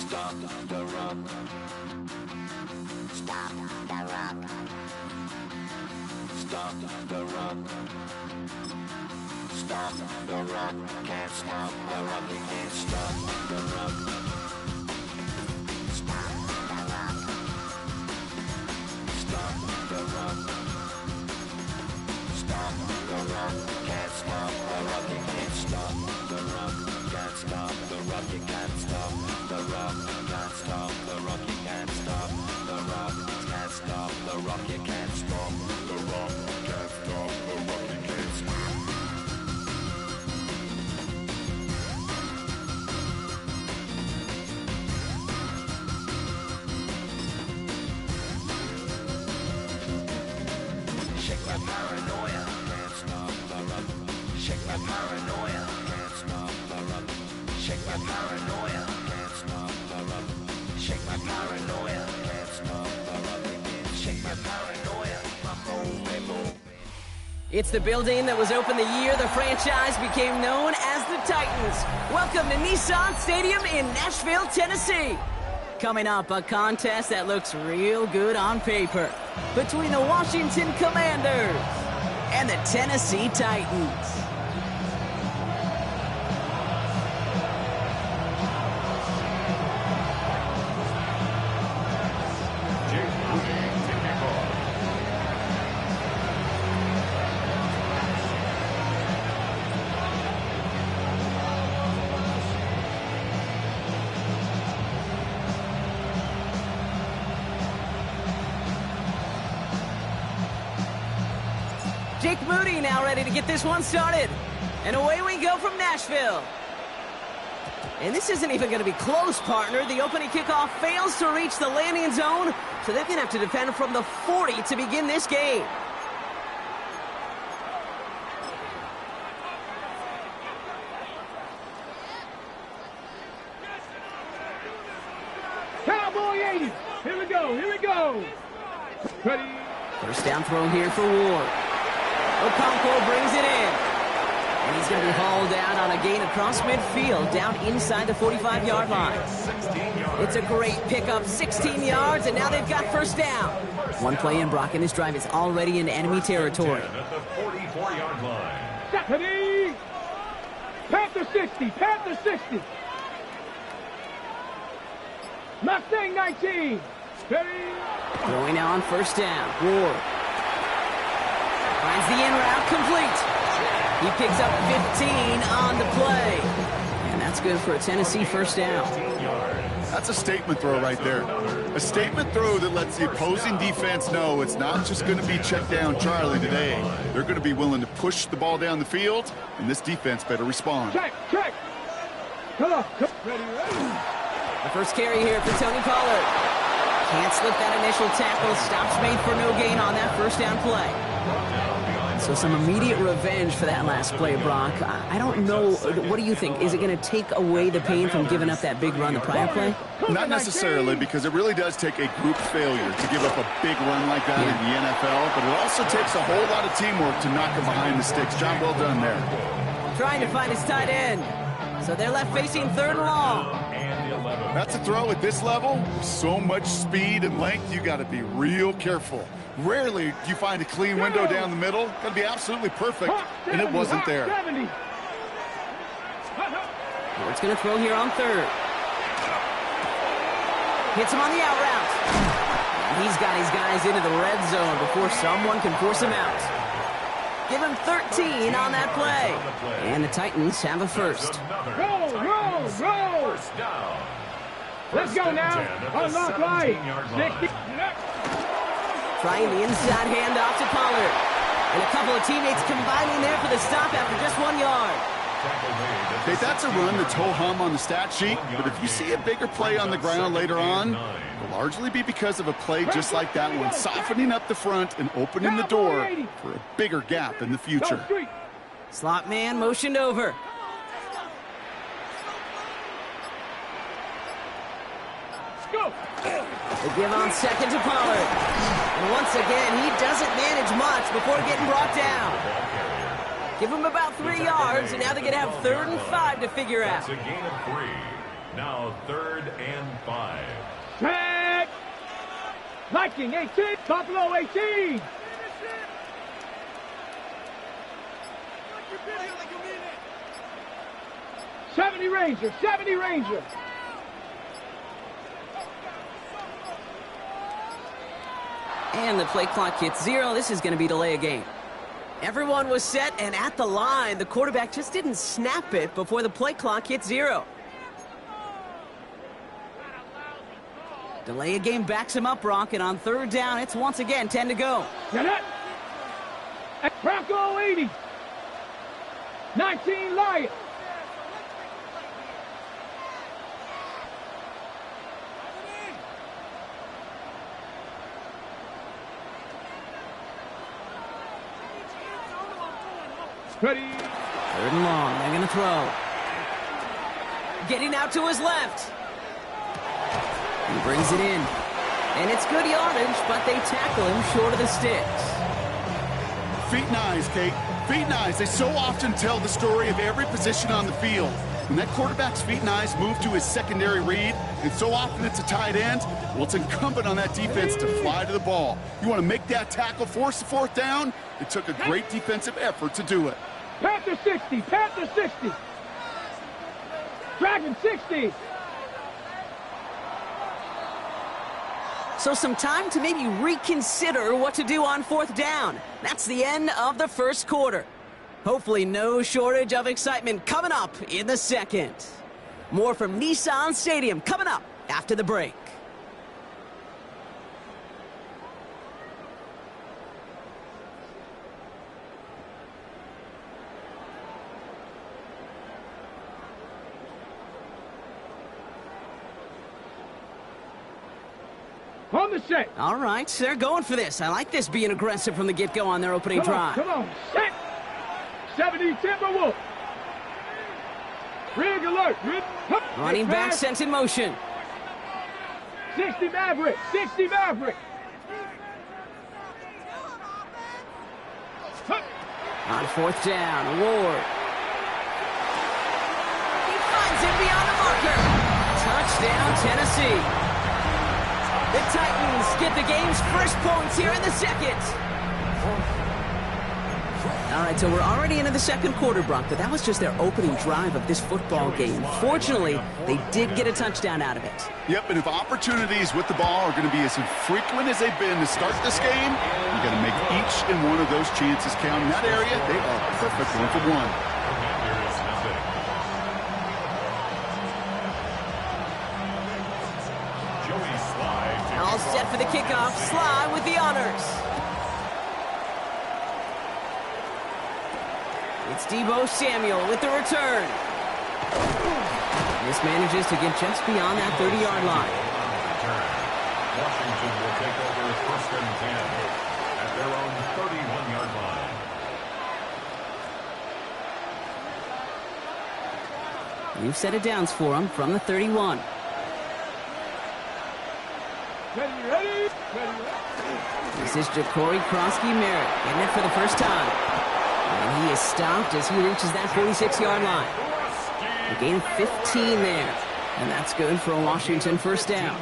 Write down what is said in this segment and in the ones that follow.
Stop the run. Stop the run. Stop the run. Stop the run. Can't stop the run. You can't stop the run. Stop the run. Stop the run. Stop the run. Can't stop the run. You can't stop the run. Can't stop the run. You can't stop the run. Can't stop the run. You can't stop the run. Can't stop the run. You can't stop the run. Can't stop the run. You can't stop. Shake my paranoia. Can't stop the run. Shake my paranoia. Can't stop the run. Shake my paranoia. Can't stop the run. Shake my paranoia. Can't stop the run. Shake my paranoia. My home. It's the building that was opened the year the franchise became known as the Titans. Welcome to Nissan Stadium in Nashville, Tennessee. Coming up, a contest that looks real good on paper between the Washington Commanders and the Tennessee Titans. Jake Moody now ready to get this one started. And away we go from Nashville. And this isn't even going to be close, partner. The opening kickoff fails to reach the landing zone, so they're going to have to defend from the 40 to begin this game. Cowboy 80. Here we go. Here we go. Ready. First down throw here for Ward. Okonkwo brings it in. And he's going to be hauled out on a gain across midfield, down inside the 45-yard line. It's a great pickup, 16 yards, and now they've got first down. One play in, Brock, and this drive is already into enemy territory. At the 44-yard line. Ready. Panther 60. Panther 60. Mustang 19. Ready. Throwing now on first down. Ward finds the in route complete. He picks up 15 on the play. And that's good for a Tennessee first down. That's a statement throw right there. A statement throw that lets the opposing defense know it's not just going to be check down Charlie today. They're going to be willing to push the ball down the field, and this defense better respond. Check. Check. Come on. Ready. The first carry here for Tony Pollard. Can't slip that initial tackle. Stops made for no gain on that first down play. So some immediate revenge for that last play, Brock. I don't know. What do you think? Is it going to take away the pain from giving up that big run the prior play? Not necessarily, because it really does take a group failure to give up a big run like that in the NFL, but it also takes a whole lot of teamwork to knock him behind the sticks. Job well done there. Trying to find his tight end. So they're left facing third and long. That's a throw at this level. With so much speed and length, you got to be real careful. Rarely do you find a clean window down the middle. Got to be absolutely perfect, and it wasn't there. Ward's going to throw here on third. Hits him on the out route. And he's got his guys into the red zone before someone can force him out. Give him 13 on that play. And the Titans have a first. Roll. Let's go now. Unlock right. 60. Trying the inside handoff to Pollard. And a couple of teammates combining there for the stop after just 1 yard. Okay, that's a run that's ho-hum on the stat sheet, but if you see a bigger play on the ground later on, it'll largely be because of a play just like that one, softening up the front and opening the door for a bigger gap in the future. Slot man motioned over. Go. They give on second to Pollard. And once again, he doesn't manage much before getting brought down. Give him about 3 yards, and now they're going to have 3rd and 5 to figure out. It's a gain of 3. Now 3rd and 5. Set. Viking 18. Buffalo 18. '70 Ranger. 70 Ranger. And the play clock hits 0. This is going to be delay a game. Everyone was set and at the line. The quarterback just didn't snap it before the play clock hit 0. Delay a game backs him up, Brock, and on 3rd down, it's once again 10 to go. Get it. And Bronco 80. 19 Lions. Ready. 3rd and long. They're going to throw. Getting out to his left. He brings it in. And it's good yardage, but they tackle him short of the sticks. Feet and eyes, Kate. Feet and eyes. They so often tell the story of every position on the field. When that quarterback's feet and eyes move to his secondary read, and so often it's a tight end, well, it's incumbent on that defense to fly to the ball. You want to make that tackle, force the 4th down? It took a great defensive effort to do it. Panther 60. Panther 60. Dragon 60. So some time to maybe reconsider what to do on 4th down. That's the end of the 1st quarter. Hopefully no shortage of excitement coming up in the 2nd. More from Nissan Stadium coming up after the break. On the set. All right, they're going for this. I like this being aggressive from the get-go on their opening drive. Come on, set. 70 Timberwolf. Rig alert. Running back sent in motion. 60 Maverick. 60 Maverick. On 4th down, Ward. He finds it beyond the marker. Touchdown, Tennessee. The Titans get the game's first points here in the 2nd. All right, so we're already into the 2nd quarter, Brock, but that was just their opening drive of this football game. Fortunately, they did get a touchdown out of it. Yep, and if opportunities with the ball are going to be as infrequent as they've been to start this game, you got to make each and one of those chances count. In that area, they are perfect 1 for 1. All set for the kickoff. Sly with the honors. It's Deebo Samuel with the return. This manages to get just beyond that 30-yard line. Washington will take over 1st and 10 at their own 31-yard line. You've set it downs for them from the 31. Ready. This is Ja'Cory Krosky-Merritt getting it for the first time. And he is stopped as he reaches that 46-yard line. A gain of 15 there. And that's good for a Washington 1st down.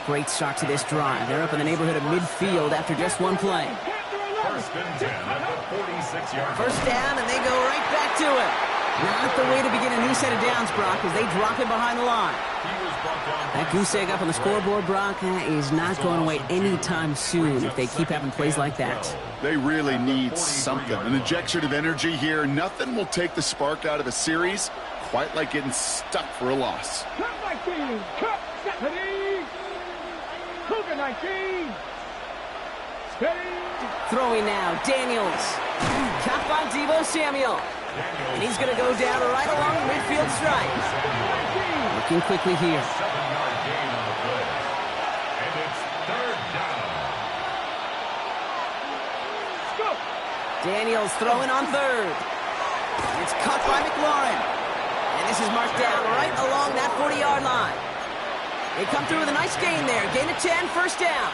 Great start to this drive. They're up in the neighborhood of midfield after just one play. 1st and 10 at the 46-yard line. 1st down, and they go right back to it. Not the way to begin a new set of downs, Brock, as they drop it behind the line. That goose egg up on the scoreboard, Brock, is not going away anytime soon if they keep having plays like that. They really need something. An injection of energy here. Nothing will take the spark out of a series quite like getting stuck for a loss. Cut 19. Cut. Ready. Cougar 19. Steady. Throwing now, Daniels. Caught by Deebo Samuel. And he's going to go down right along the midfield stripe. Looking quickly here. 7-yard gain on the play. And it's 3rd down. Go. Daniels throwing on 3rd. It's caught by McLaurin. And this is marked down right along that 40-yard line. They come through with a nice gain there. Gain of 10, first down.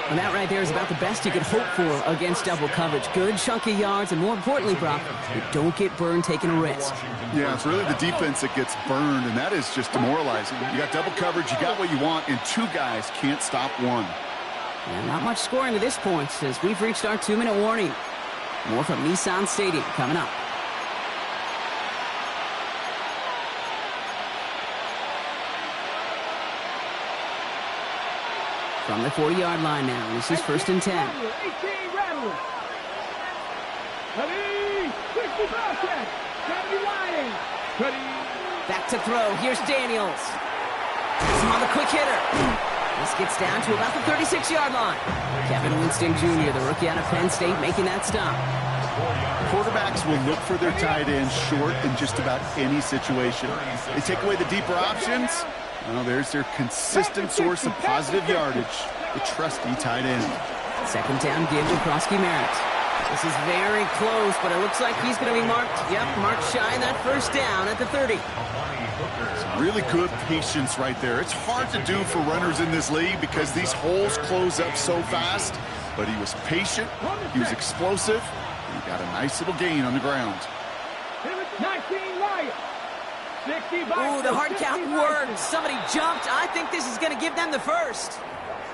And that right there is about the best you could hope for against double coverage. Good chunky yards, and more importantly, Brock, you don't get burned taking a risk. Yeah, it's really the defense that gets burned, and that is just demoralizing. You got double coverage, you got what you want, and two guys can't stop one. And not much scoring to this point as we've reached our 2-minute warning. More from Nissan Stadium coming up. From the 40-yard line now, this is first and 10. 18 Rattlers. Ready, 65 check. Ready. Back to throw. Here's Daniels. Some on the quick hitter. This gets down to about the 36-yard line. Kevin Winston Jr., the rookie out of Penn State, making that stop. Quarterbacks will look for their tight ends short in just about any situation. They take away the deeper options. Well, there's their consistent source of positive yardage, the trusty tight end. Second down give to Krosky Merritt. This is very close, but it looks like he's going to be marked shy that first down at the 30. Some really good patience right there. It's hard to do for runners in this league because these holes close up so fast, but he was patient, he was explosive, and he got a nice little gain on the ground. 19 Lions. Ooh, the hard count worked. Somebody jumped. I think this is going to give them the first.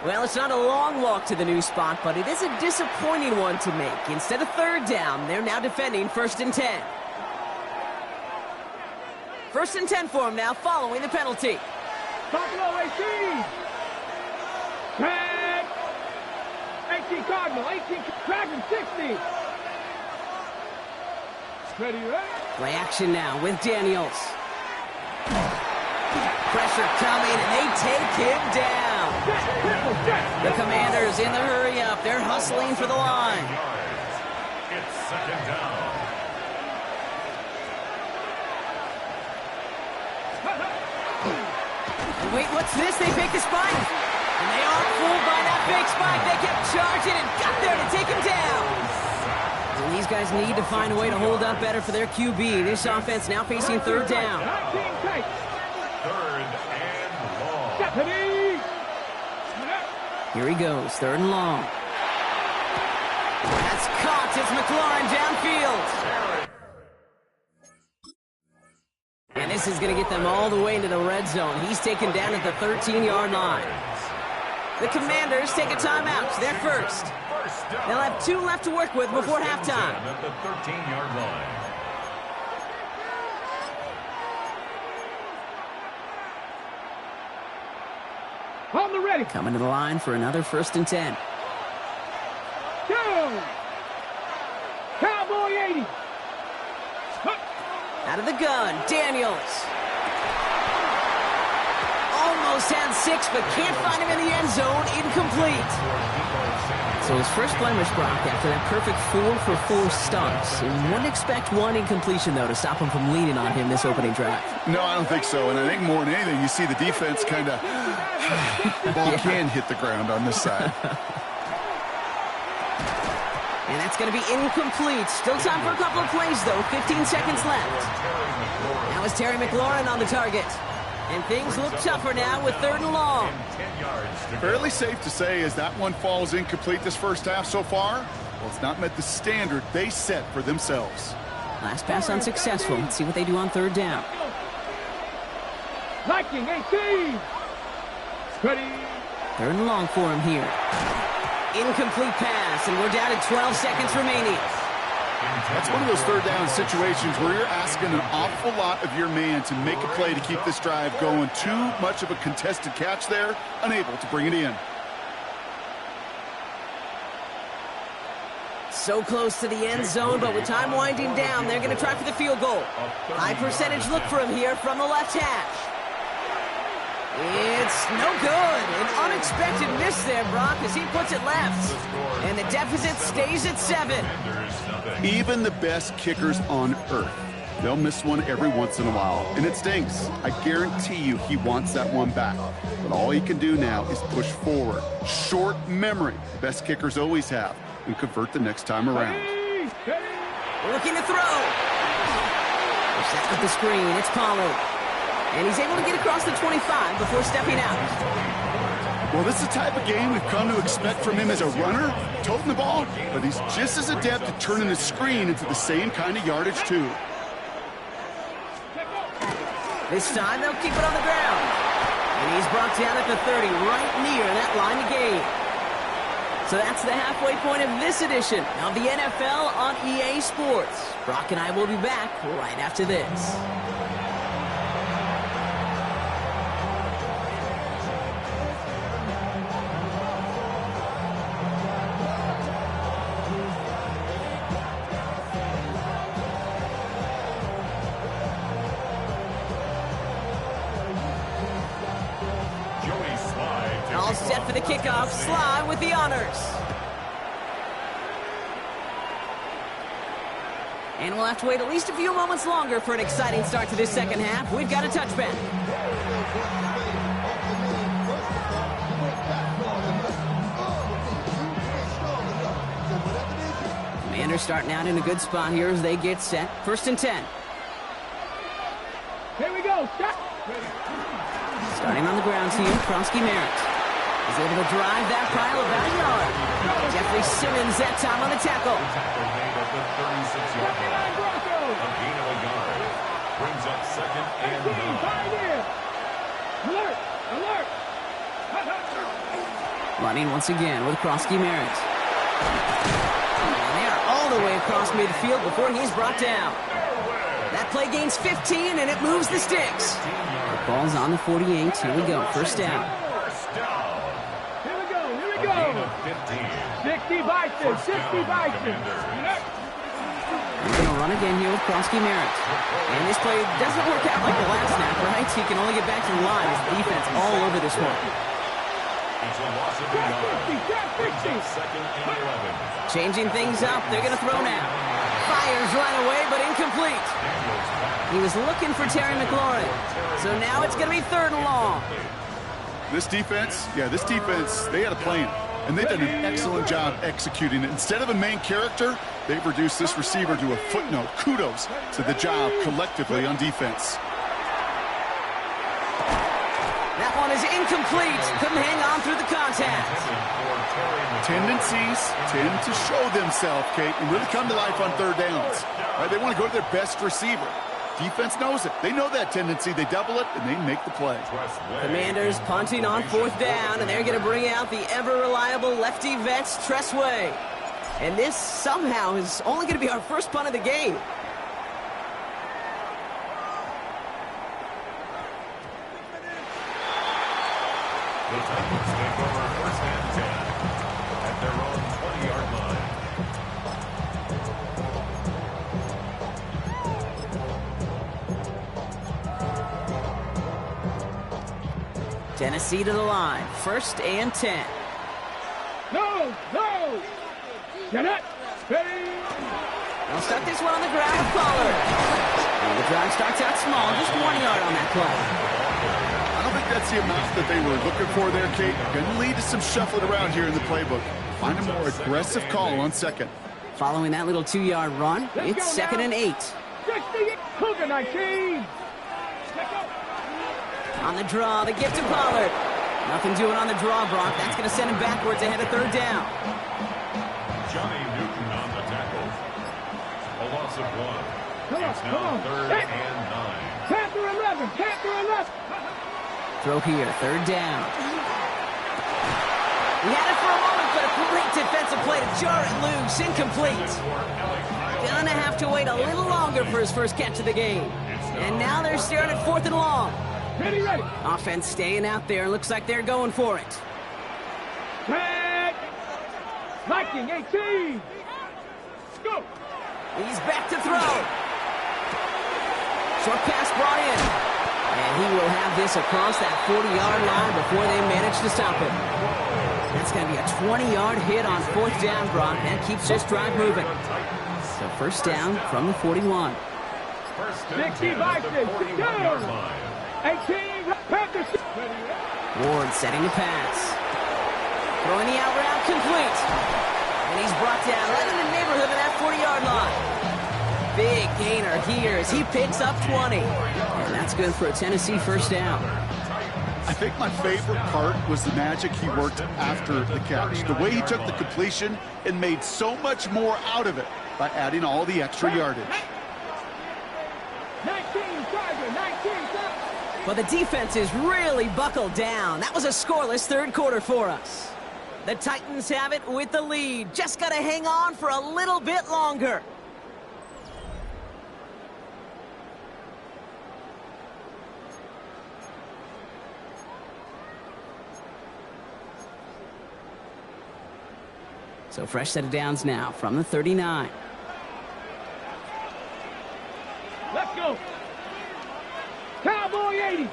Well, it's not a long walk to the new spot, but it is a disappointing one to make. Instead of third down, they're now defending first and 10. First and 10 for them now, following the penalty. Buffalo 18. 10. 18 Cardinal. 18 Dragon 60. Ready. Play action now with Daniels. Pressure coming, and they take him down. The Commanders in the hurry-up. They're hustling for the line. It's second down. Wait, what's this? They fake the spike. And they aren't fooled by that fake spike. They kept charging and got there to take him down. And these guys need to find a way to hold up better for their QB. This offense now facing third down. Third and long. Here he goes, third and long. That's caught. It's McLaurin downfield. And this is going to get them all the way into the red zone. He's taken down at the 13-yard line. The Commanders take a timeout. They're first. They'll have 2 left to work with before halftime. At the 13-yard line. On the ready. Coming to the line for another first and 10. Go. Cowboy 80. Out of the gun, Daniels. Almost had 6, but can't find him in the end zone. Incomplete. So his first blemish, Brock, after that perfect 4-for-4 starts. And wouldn't expect one incompletion, though, to stop him from leaning on him this opening drive. No, I don't think so. And I think more than anything, you see the defense kind of ball can hit the ground on this side. And that's going to be incomplete. Still time for a couple of plays, though. 15 seconds left. Now it's Terry McLaurin on the target. And things look tougher now with third and long. Fairly safe to say as that one falls incomplete this first half so far, well, it's not met the standard they set for themselves. Last pass unsuccessful. Let's see what they do on third down. Viking 18. Ready. Third and long for him here. Incomplete pass, and we're down to 12 seconds remaining. That's one of those third down situations where you're asking an awful lot of your man to make a play to keep this drive going. Too much of a contested catch there, unable to bring it in. So close to the end zone, but with time winding down, they're going to try for the field goal. High percentage look for him here from the left hash. It's no good. An unexpected miss there, Brock, as he puts it left. And the deficit stays at 7. Even the best kickers on earth, they'll miss one every once in a while, and it stinks. I guarantee you he wants that one back. But all he can do now is push forward. Short memory, the best kickers always have, and convert the next time around. Looking to throw. Set with the screen. It's Pollard. And he's able to get across the 25 before stepping out. Well, this is the type of game we've come to expect from him as a runner, toting the ball, but he's just as adept at turning the screen into the same kind of yardage, too. This time, they'll keep it on the ground. And he's brought down at the 30, right near that line of gain. So that's the halfway point of this edition of the NFL on EA Sports. Brock and I will be back right after this. All set for the kickoff. Sly with the honors. And we'll have to wait at least a few moments longer for an exciting start to this second half. We've got a touchback. Commanders starting out in a good spot here as they get set. 1st and 10. Here we go. Stop. Starting on the ground team, Kronsky Merritt is able to drive that pile about a yard. Jeffrey Simmons that time on the tackle. Tackle made at the 36-yard line. A gain of a yard. Brings up 2nd and 9. Alert! Alert! Running once again with Kronsky Merritt. And they are all the way across midfield before he's brought down. That play gains 15 and it moves the sticks. The ball's on the 48. Here we go. 1st down. Here we go. Here we go. 60 Bison. 60 Bison. He's going to run again here with Kronsky Merritt. And this play doesn't work out like the last snap, right? He can only get back to the line as the defense all over this one. It's a loss of a yard. Brings up 2nd and 11. Changing things up. They're going to throw now. Fires right away, but incomplete. He was looking for Terry McLaurin. So now it's going to be 3rd and long. This defense, they had a plan. And they've done an excellent job executing it. Instead of a main character, they've reduced this receiver to a footnote. Kudos to the job collectively on defense. That one is incomplete. Couldn't hang on through the contact. Tendencies tend to show themselves, Kate, and really come to life on 3rd downs. Right? They want to go to their best receiver. Defense knows it. They know that tendency. They double it, and they make the play. Commanders punting on 4th down, and they're going to bring out the ever-reliable lefty vets, Tressway. And this somehow is only going to be our first punt of the game. The Titans take over 1st and 10 at their own 20-yard line. Tennessee to the line. 1st and 10. No! No! Get it! Ready! They'll start this one on the ground with Pollard. And the drive starts out small, just 1 yard on that play. I don't think that's the amount that they were looking for there, Kate. Going to lead to some shuffling around here in the playbook. Find a more aggressive call on 2nd. Following that little 2-yard run, it's 2nd and 8. 60 Cougar 19! On the draw, the gift to Pollard. Nothing doing on the draw, Brock. That's going to send him backwards ahead of 3rd down. Johnny Newton on the tackle. A loss of 1. It's now 3rd and 9. Panther 11! Panther 11! Throw here, 3rd down. He had it for a moment, but a great defensive play to jar it loose. Incomplete. Gonna have to wait a little longer for his first catch of the game. And now they're staring at 4th and long. Ready, ready! Offense staying out there. Looks like they're going for it. Tag! Viking 18! Go! He's back to throw. Short pass brought in. And he will have this across that 40-yard line before they manage to stop him. That's going to be a 20-yard hit on 4th down, Brock. That keeps this drive moving. So 1st down from the 41. 60 Bison! 40-yard line. 18, Panthers. Ward setting the pass. Throwing the out route complete. And he's brought down right in the neighborhood of that 40-yard line. big gainer here as he picks up 20. And that's good for a Tennessee first down. I think my favorite part was the magic he worked after the catch. The way he took the completion and made so much more out of it by adding all the extra yardage. 19, Tiger, 19, But the defense is really buckled down. That was a scoreless third quarter for us. The Titans have it with the lead. Just got to hang on for a little bit longer. So fresh set of downs now from the 39. Let's go. Cowboy 80.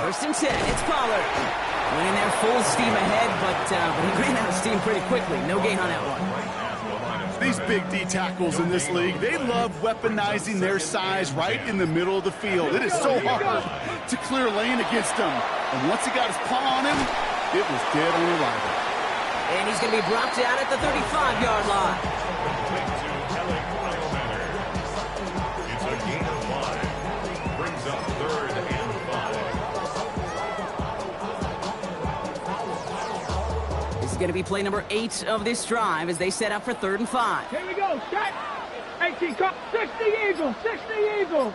First and 10, it's Pollard. Went in there full steam ahead, but he ran out of steam pretty quickly. No gain on that one. These big D tackles in this league, they love weaponizing their size right in the middle of the field. It is so hard to clear lane against them. And once he got his paw on him, it was dead on arrival. And he's going to be brought down at the 35-yard line. It's a gain of 5. Brings up 3rd and 5. This is going to be play number 8 of this drive as they set up for 3rd and 5. Here we go. Set. 18, 60 Eagles. 60 Eagles.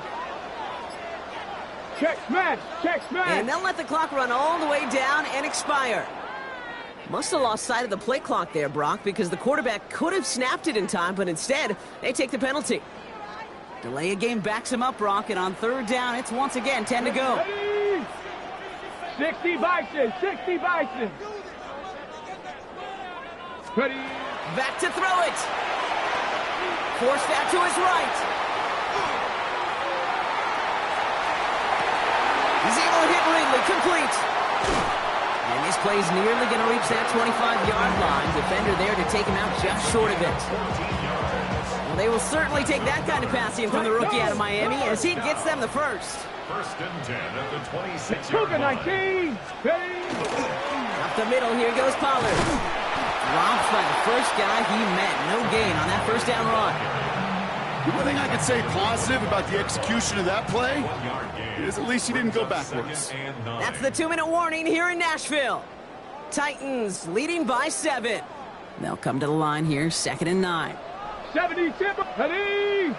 Check smash. Check smash. And they'll let the clock run all the way down and expire. Must have lost sight of the play clock there, Brock, because the quarterback could have snapped it in time, but instead, they take the penalty. Delay of game backs him up, Brock, and on 3rd down, it's once again 10 to go. 60 Bison, 60 Bison. Ready. Back to throw it. Forced that to his right. He's able to hit Ridley, complete. And this play's nearly going to reach that 25-yard line. Defender there to take him out just short of it. Well, they will certainly take that kind of passing from the rookie out of Miami as he gets them the first. 1st and 10 at the 26-yard line. 19. Ready. Up the middle, here goes Pollard. Dropped by the first guy he met. No gain on that first down run. The one thing I could say positive about the execution of that play is at least he didn't go backwards. That's the 2-minute warning here in Nashville. Titans leading by 7. They'll come to the line here, 2nd and 9. 70 Timber. Ready.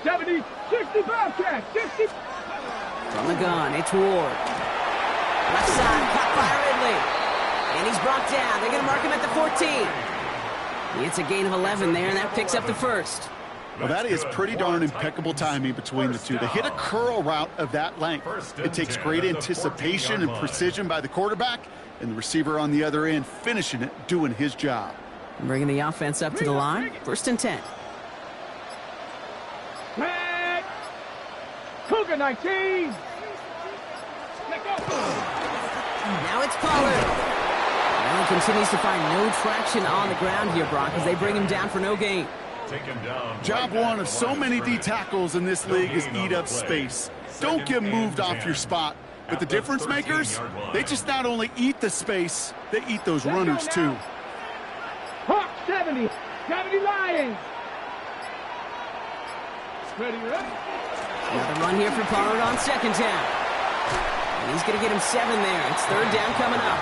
70, 60 Bobcat. 60. From the gun, it's Ward. Left side, caught by Ridley. And he's brought down. They're going to mark him at the 14. It's a gain of 11 there, and that picks up the first. Well, that is pretty darn impeccable timing between the two. To hit a curl route of that length, it takes great anticipation and precision by the quarterback, and the receiver on the other end finishing it, doing his job. Bringing the offense up to the line, 1st and 10. Red. Cougar 19. Let go. Now it's Pollard. Well, he continues to find no traction on the ground here, Brock, as they bring him down for no gain. Job one of so many D tackles in this league is eat up space. Don't get moved off your spot. But the difference makers, they just not only eat the space, they eat those runners too. Hawk 70. 70 Lions. Ready, ready. Another run here for Pollard on 2nd down. And he's going to get him 7 there. It's 3rd down coming up.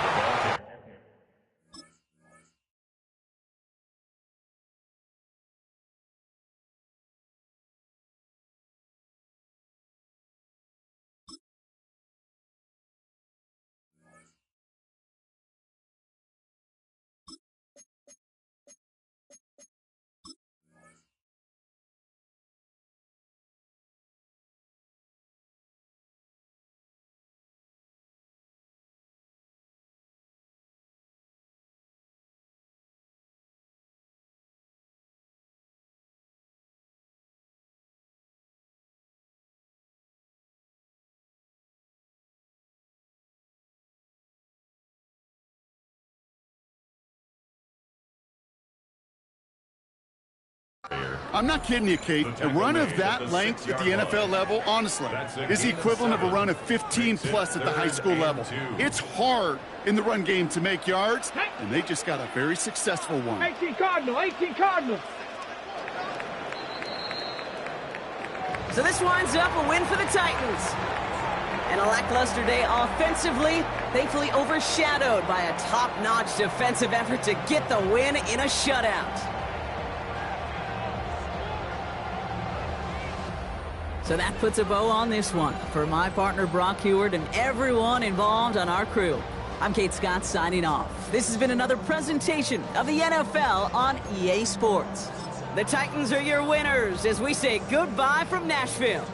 I'm not kidding you, Kate. A run of that length at the NFL level, honestly, is the equivalent of a run of 15-plus at the high school level. It's hard in the run game to make yards, and they just got a very successful one. 18 Cardinal, 18 Cardinal. So this winds up a win for the Titans. And a lackluster day offensively, thankfully overshadowed by a top-notch defensive effort to get the win in a shutout. So that puts a bow on this one. For my partner Brock Heward and everyone involved on our crew, I'm Kate Scott signing off. This has been another presentation of the NFL on EA Sports. The Titans are your winners as we say goodbye from Nashville.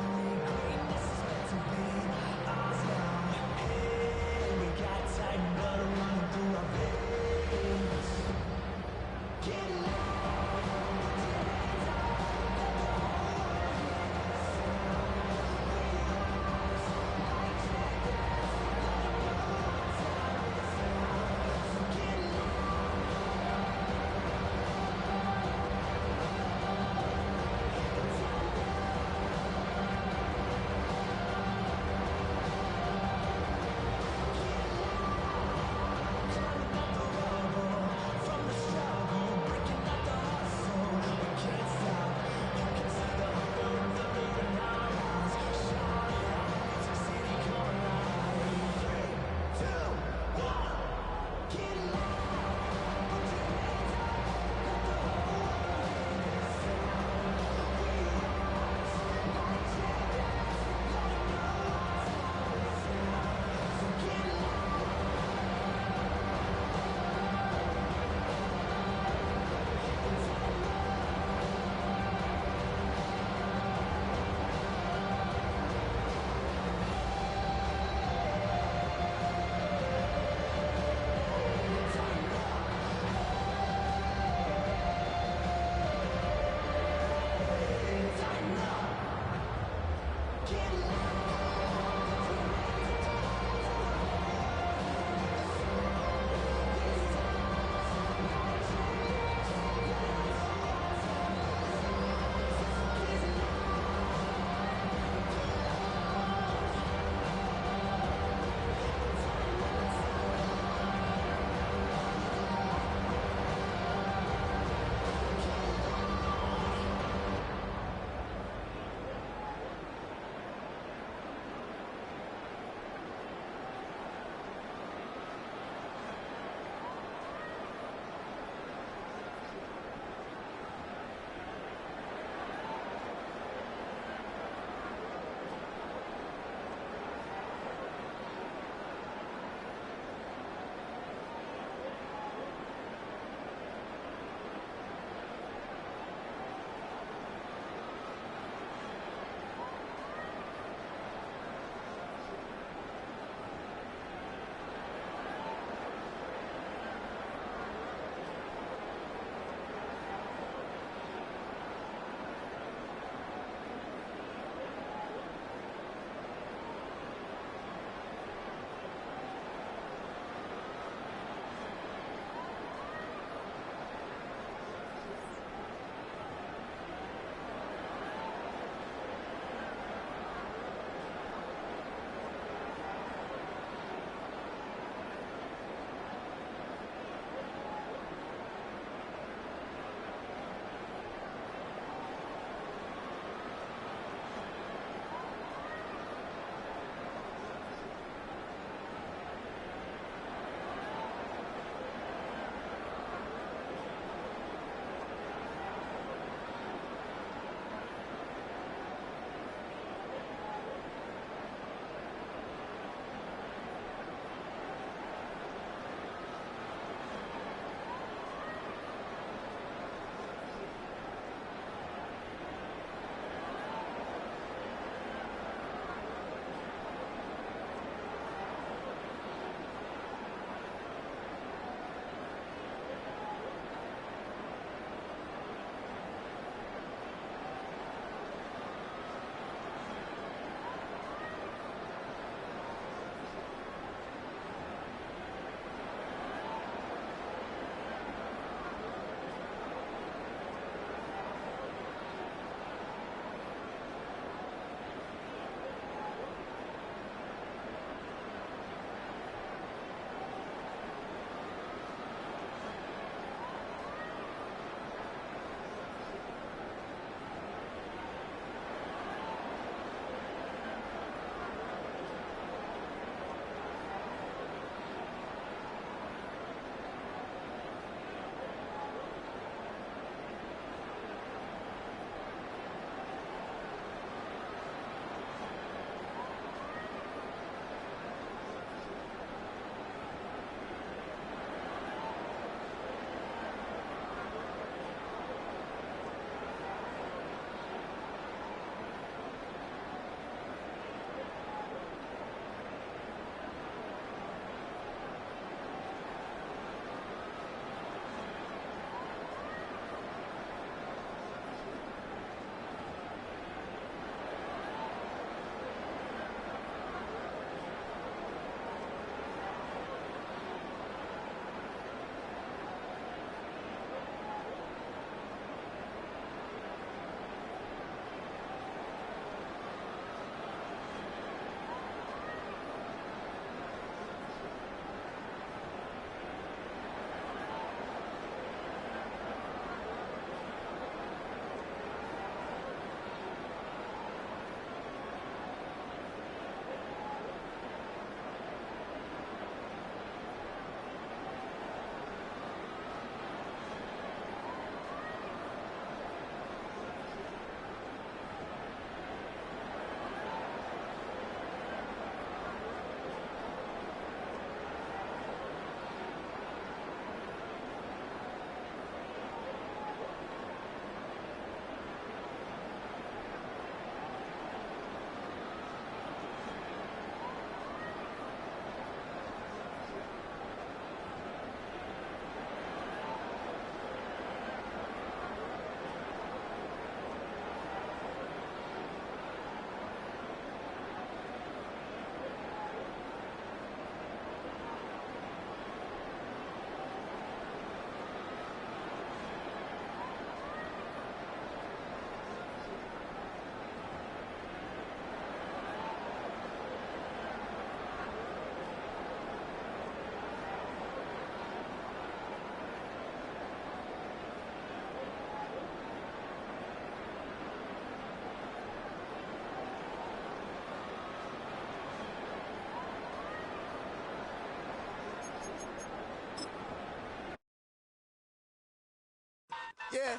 Yeah,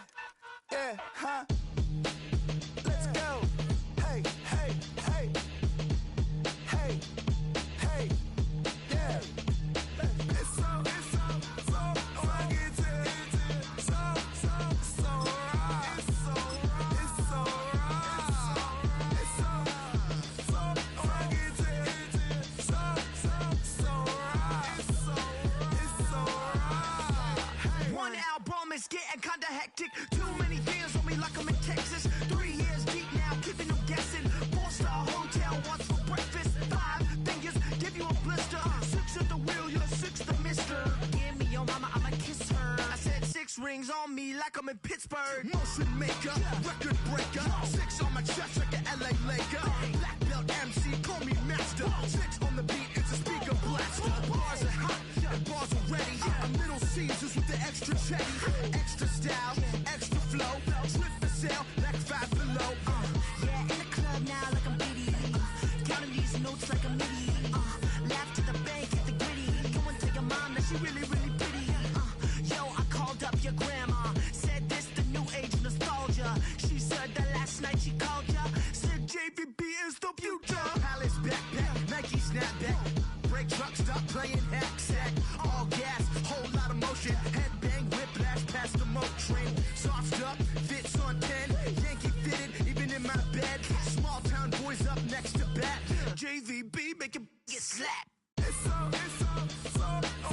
yeah, huh? Let's go. Hey, hey, hey. Hey, hey, yeah. It's so funky, so right. It's so right. It's so funky, so right. One album is getting kinda hectic. Too many fans on me like I'm in Texas. 3 years deep now, keeping them guessing. 4-star hotel, what's for breakfast? 5 fingers, give you a blister. 6 at the wheel, you're 6 the mister. Give me your mama, I'ma kiss her. I said 6 rings on me like I'm in Pittsburgh. Motion maker, record breaker. 6 on my chest like an LA Laker. Black belt MC, call me master. 6 on the beat, it's a speaker blaster. Bars are hot, and bars are ready. A Middle Caesars with the extra chetty. Extra style, extra flow. Slip for sale, like 5 below. Yeah, in the club now like I'm giddy. Counting these notes like a MIDI. Laugh to the bank, hit the gritty. Go and tell your mom that she really, really pretty. Yo, I called up your grandma. Said this the new age nostalgia. She said that last night she called ya. Said JVB is the future. Palace backpack, Nike snapback. Break truck, stop playing hack sack. All gas, whole lot of motion. Headbang, whiplash, past the moat train. Soft stuff, fits on 10. Yankee fitted, even in my bed. Small town boys up next to bat. JVB, make it get slapped. It's so funky, so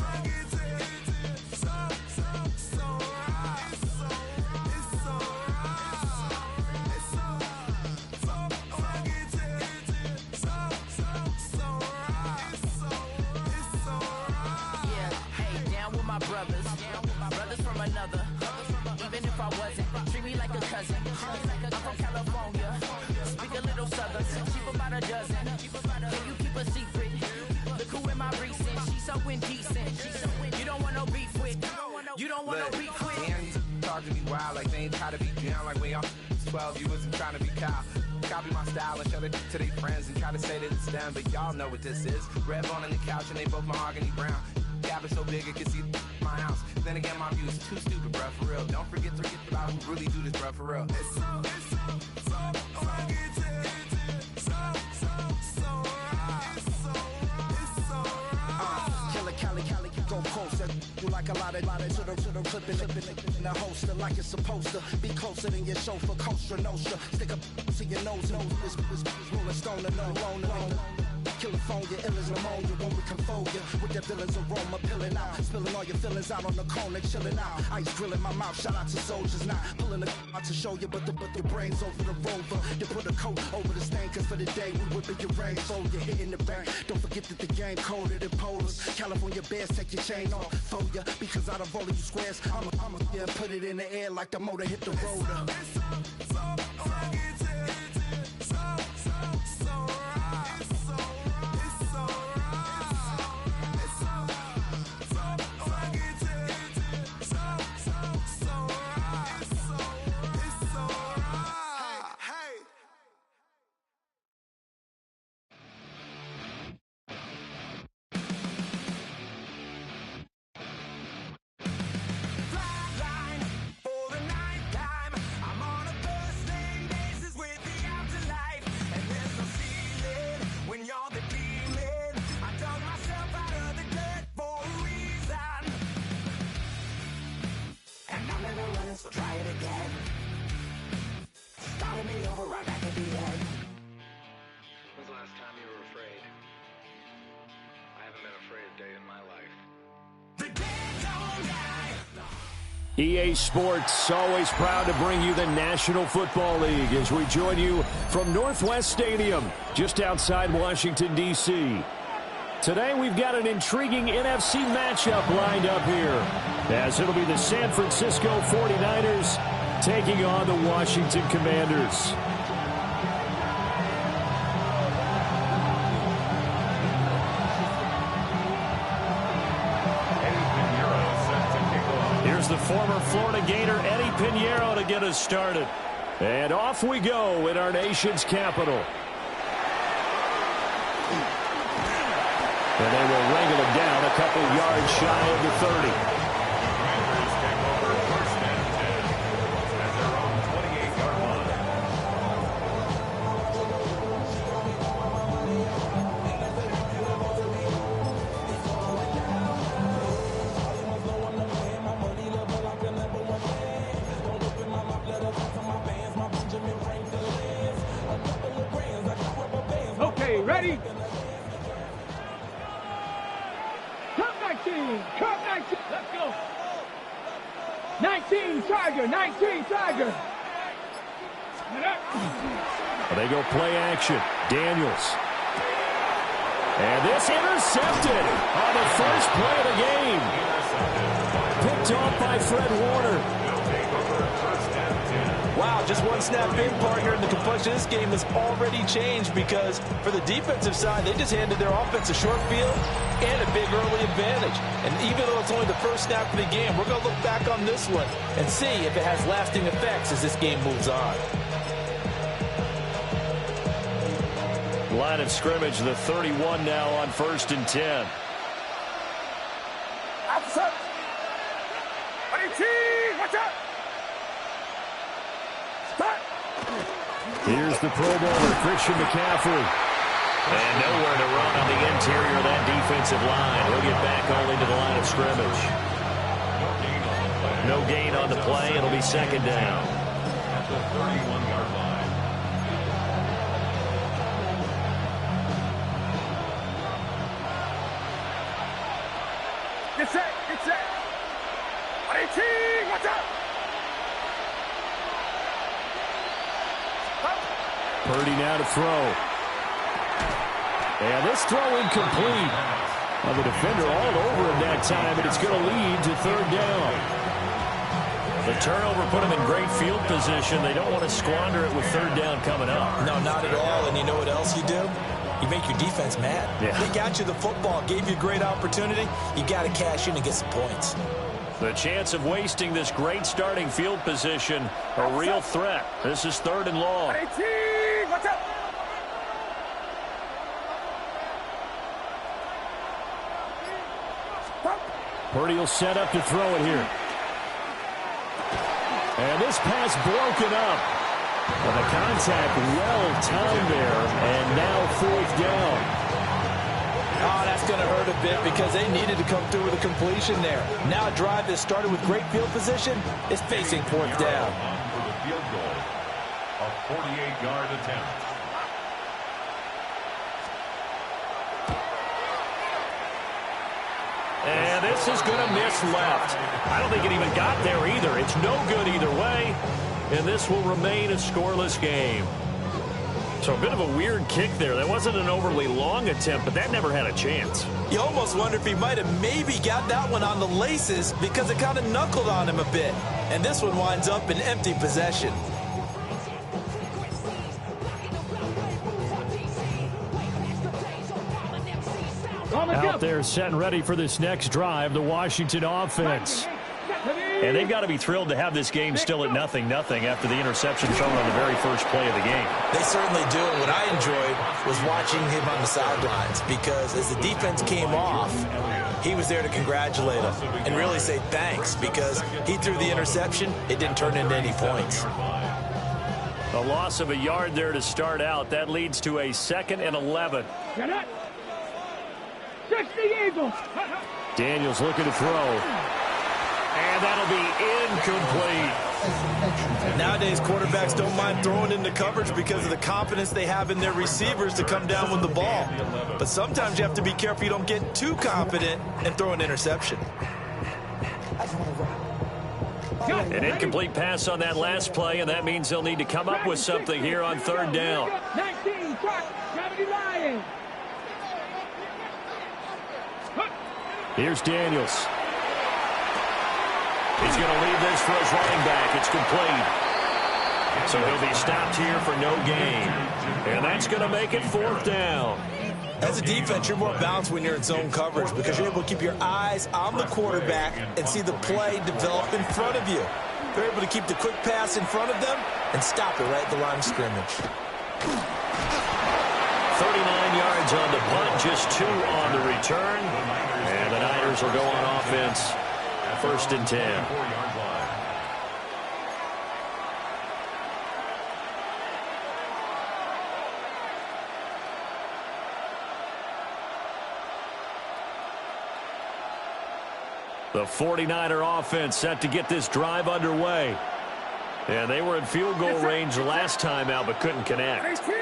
right. It's so right. It's so right. It's so funky, so right. Yeah, hey, down with my brothers. Brothers from another. Even if I wasn't, treat me like a cousin. I'm from California. Speak a little southern. Cheap about a dozen. Can you keep a secret? Look who in my recent. She's so indecent. You don't want no beef with. You don't want no beef with. Man, these talk to me wild like they ain't try to be down like when y'all 12, you wasn't trying to be Kyle. Copy my style and show it to their friends and try to say that it's them, but y'all know what this is. Red bone on the couch and they both mahogany brown. Cabin so big it can see my house. Then again, my view is too stupid, bruh, for real. Don't forget about who really do this, bruh, for real. It's so funky, so right. It's so right. Killer Cali, go closer. You like a lot of to the clipping in the holster like it's supposed to be closer than your chauffeur, Costa Nostra. Stick up to your nose, this rolling stone and alone. California, ill as pneumonia when we can fold you with that villain's aroma, pilling out, spilling all your feelings out on the corner, chilling out. Ice grilling my mouth, shout out to soldiers, not pulling the out to show you, but the brains over the rover. You put a coat over the stain, cause for the day we whipping your rain, fold you hitting the bank. Don't forget that the game colder than polars. California bears, take your chain off for ya, because out of all of you squares, I'ma yeah, put it in the air like the motor hit the rotor. It's so funky, so right. It's so So try it again. Started me over right back at the end. When's the last time you were afraid? I haven't been afraid a day in my life. The dead don't die. EA Sports, always proud to bring you the National Football League as we join you from Northwest Stadium, just outside Washington, D.C. Today we've got an intriguing NFC matchup lined up here, as it'll be the San Francisco 49ers taking on the Washington Commanders. Here's the former Florida Gator Eddie Pinheiro to get us started. And off we go in our nation's capital. And they will wrangle him down a couple yards shy of the 30. Okay, ready? Come 19, come 19, let's go. 19 Tiger, 19 Tiger. They go play action. Daniels. And this intercepted on the first play of the game. Picked off by Fred Warner. Wow, just one snap in, partner, and the complexion of this game has already changed because for the defensive side, they just handed their offense a short field and a big early advantage. And even though it's only the first snap of the game, we're going to look back on this one and see if it has lasting effects as this game moves on. Line of scrimmage, the 31 now on 1st and 10. Outside. Watch out. Here's the Pro Bowler, Christian McCaffrey. And nowhere to run on the interior of that defensive line. He'll get back only to the line of scrimmage. No gain on the play. It'll be 2nd down. At the 31-yard line. Get set, get set. 18, watch out. Purdy now to throw. And this throw incomplete. Well, the defender all over him that time, and it's going to lead to 3rd down. The turnover put them in great field position. They don't want to squander it with 3rd down coming up. No, not at all. And you know what else you do? You make your defense mad. Yeah. They got you the football, gave you a great opportunity. You got to cash in and get some points. The chance of wasting this great starting field position, a real threat. This is 3rd and long. 18, watch out. Purdy will set up to throw it here. And this pass broken up. And the contact well timed there. And now 4th down. Oh, that's going to hurt a bit because they needed to come through with a completion there. Now a drive that started with great field position is facing 4th down. For the field goal, a 48-yard attempt. And this is going to miss left. I don't think it even got there either. It's no good either way. And this will remain a scoreless game. So a bit of a weird kick there. That wasn't an overly long attempt, but that never had a chance. You almost wonder if he might have maybe got that one on the laces because it kind of knuckled on him a bit. And this one winds up in empty possession. Out there set and ready for this next drive, the Washington offense. And they've got to be thrilled to have this game still at 0-0 after the interception thrown on the very first play of the game. They certainly do. And what I enjoyed was watching him on the sidelines because as the defense came off, he was there to congratulate them and really say thanks because he threw the interception. It didn't turn into any points. A loss of a yard there to start out. That leads to a 2nd and 11. Daniels looking to throw. And that'll be incomplete. Nowadays, quarterbacks don't mind throwing into coverage because of the confidence they have in their receivers to come down with the ball. But sometimes you have to be careful you don't get too confident and throw an interception. An incomplete pass on that last play, and that means they'll need to come up with something here on 3rd down. 19, Gravity Lion. Here's Daniels. He's going to leave this for his running back. It's complete. So he'll be stopped here for no gain. And that's going to make it 4th down. As a defense, you're more balanced when you're in zone coverage because you're able to keep your eyes on the quarterback and see the play develop in front of you. They're able to keep the quick pass in front of them and stop it right at the line of scrimmage. 39 yards on the punt, just 2 on the return. And the Niners will go on offense. 1st and 10. The 49er offense set to get this drive underway. And they were in field goal range the last time out, but couldn't connect. 18,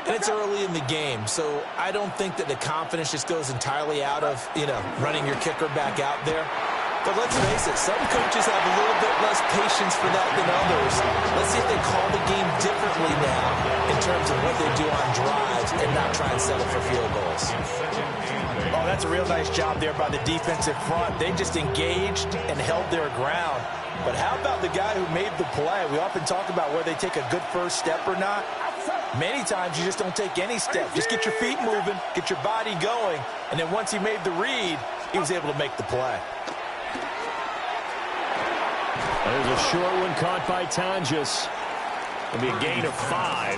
And it's early in the game, so I don't think that the confidence just goes entirely out of, running your kicker back out there. But let's face it, some coaches have a little bit less patience for that than others. Let's see if they call the game differently now in terms of what they do on drives and not try and settle for field goals. Oh, that's a real nice job there by the defensive front. They just engaged and held their ground. But how about the guy who made the play? We often talk about whether they take a good first step or not. Many times you just don't take any step. Just get your feet moving, get your body going, and then once he made the read, he was able to make the play. There's a short one caught by Tonjes. It'll be a gain of 5.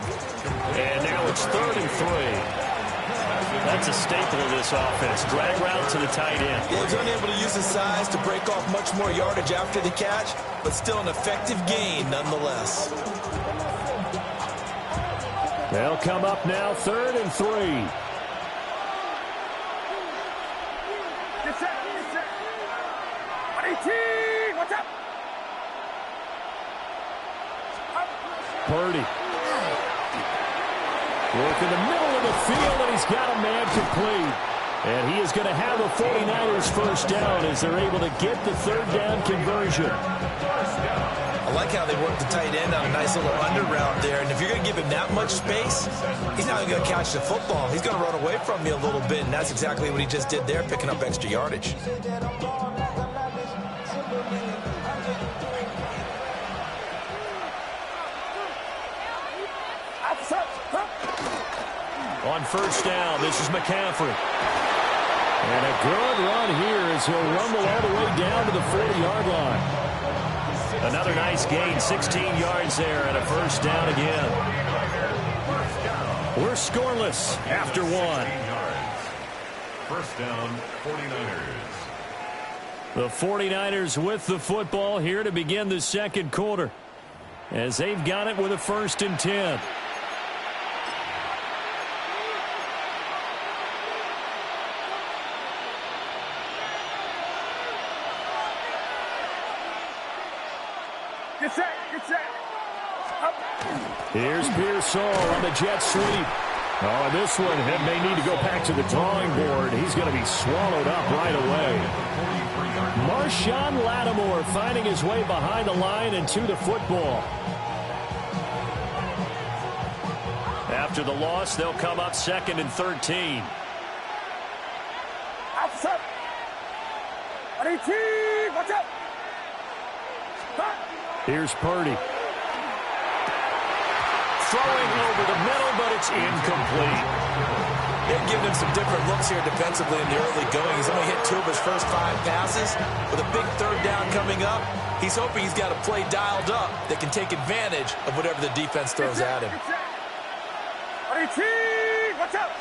And now it's 3rd and 3. That's a staple of this offense. Drag route to the tight end. Yeah, he was unable to use his size to break off much more yardage after the catch, but still an effective gain nonetheless. They'll come up now 3rd and 3. Get set, get set. 18, what's up? Purdy. Work in the middle of the field, and he's got a man complete. And he is going to have a 49ers first down as they're able to get the 3rd down conversion. I like how they work the tight end on a nice little under route there. And if you're going to give him that much space, he's not even going to catch the football. He's going to run away from you a little bit, and that's exactly what he just did there, picking up extra yardage. On first down, this is McCaffrey. And a good run here as he'll rumble all the way down to the 40-yard line. Another nice gain, 16 yards there, and a first down again. We're scoreless after 1. First down, 49ers. The 49ers with the football here to begin the second quarter, as they've got it with a 1st and 10. Get set, get set. Up. Here's Pearsall on the jet sweep. Oh, this one may need to go back to the drawing board. He's going to be swallowed up right away. Marshawn Lattimore finding his way behind the line and to the football. After the loss, they'll come up 2nd and 13. Outside. 18, watch out. Here's Purdy. Throwing over the middle, but it's incomplete. They've given him some different looks here defensively in the early going. He's only hit 2 of his first 5 passes. With a big 3rd down coming up, he's hoping he's got a play dialed up that can take advantage of whatever the defense throws at him. 18, watch out.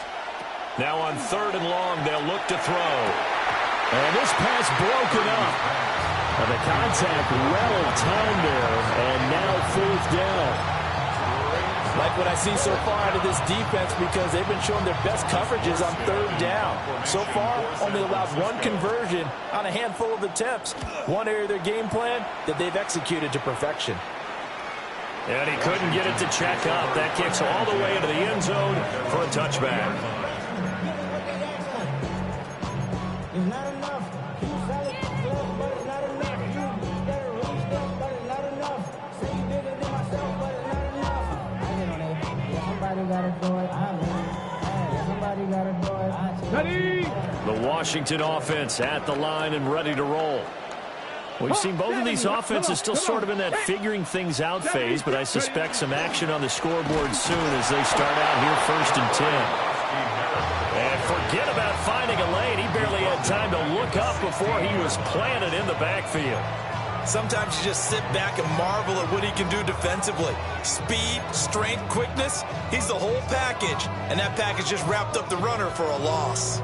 Now on 3rd and long, they'll look to throw. And this pass broken up. And the contact well timed there, and now 4th down. Like what I see so far out of this defense, because they've been showing their best coverages on 3rd down. So far, only allowed 1 conversion on a handful of attempts. One area of their game plan that they've executed to perfection. And he couldn't get it to check up. That kicks all the way into the end zone for a touchback. The Washington offense at the line and ready to roll. We've seen both of these offenses still sort of in that figuring things out phase, but I suspect some action on the scoreboard soon as they start out here 1st and 10. And forget about finding a lane. He barely had time to look up before he was planted in the backfield. Sometimes you just sit back and marvel at what he can do defensively. Speed, strength, quickness, he's the whole package. And that package just wrapped up the runner for a loss.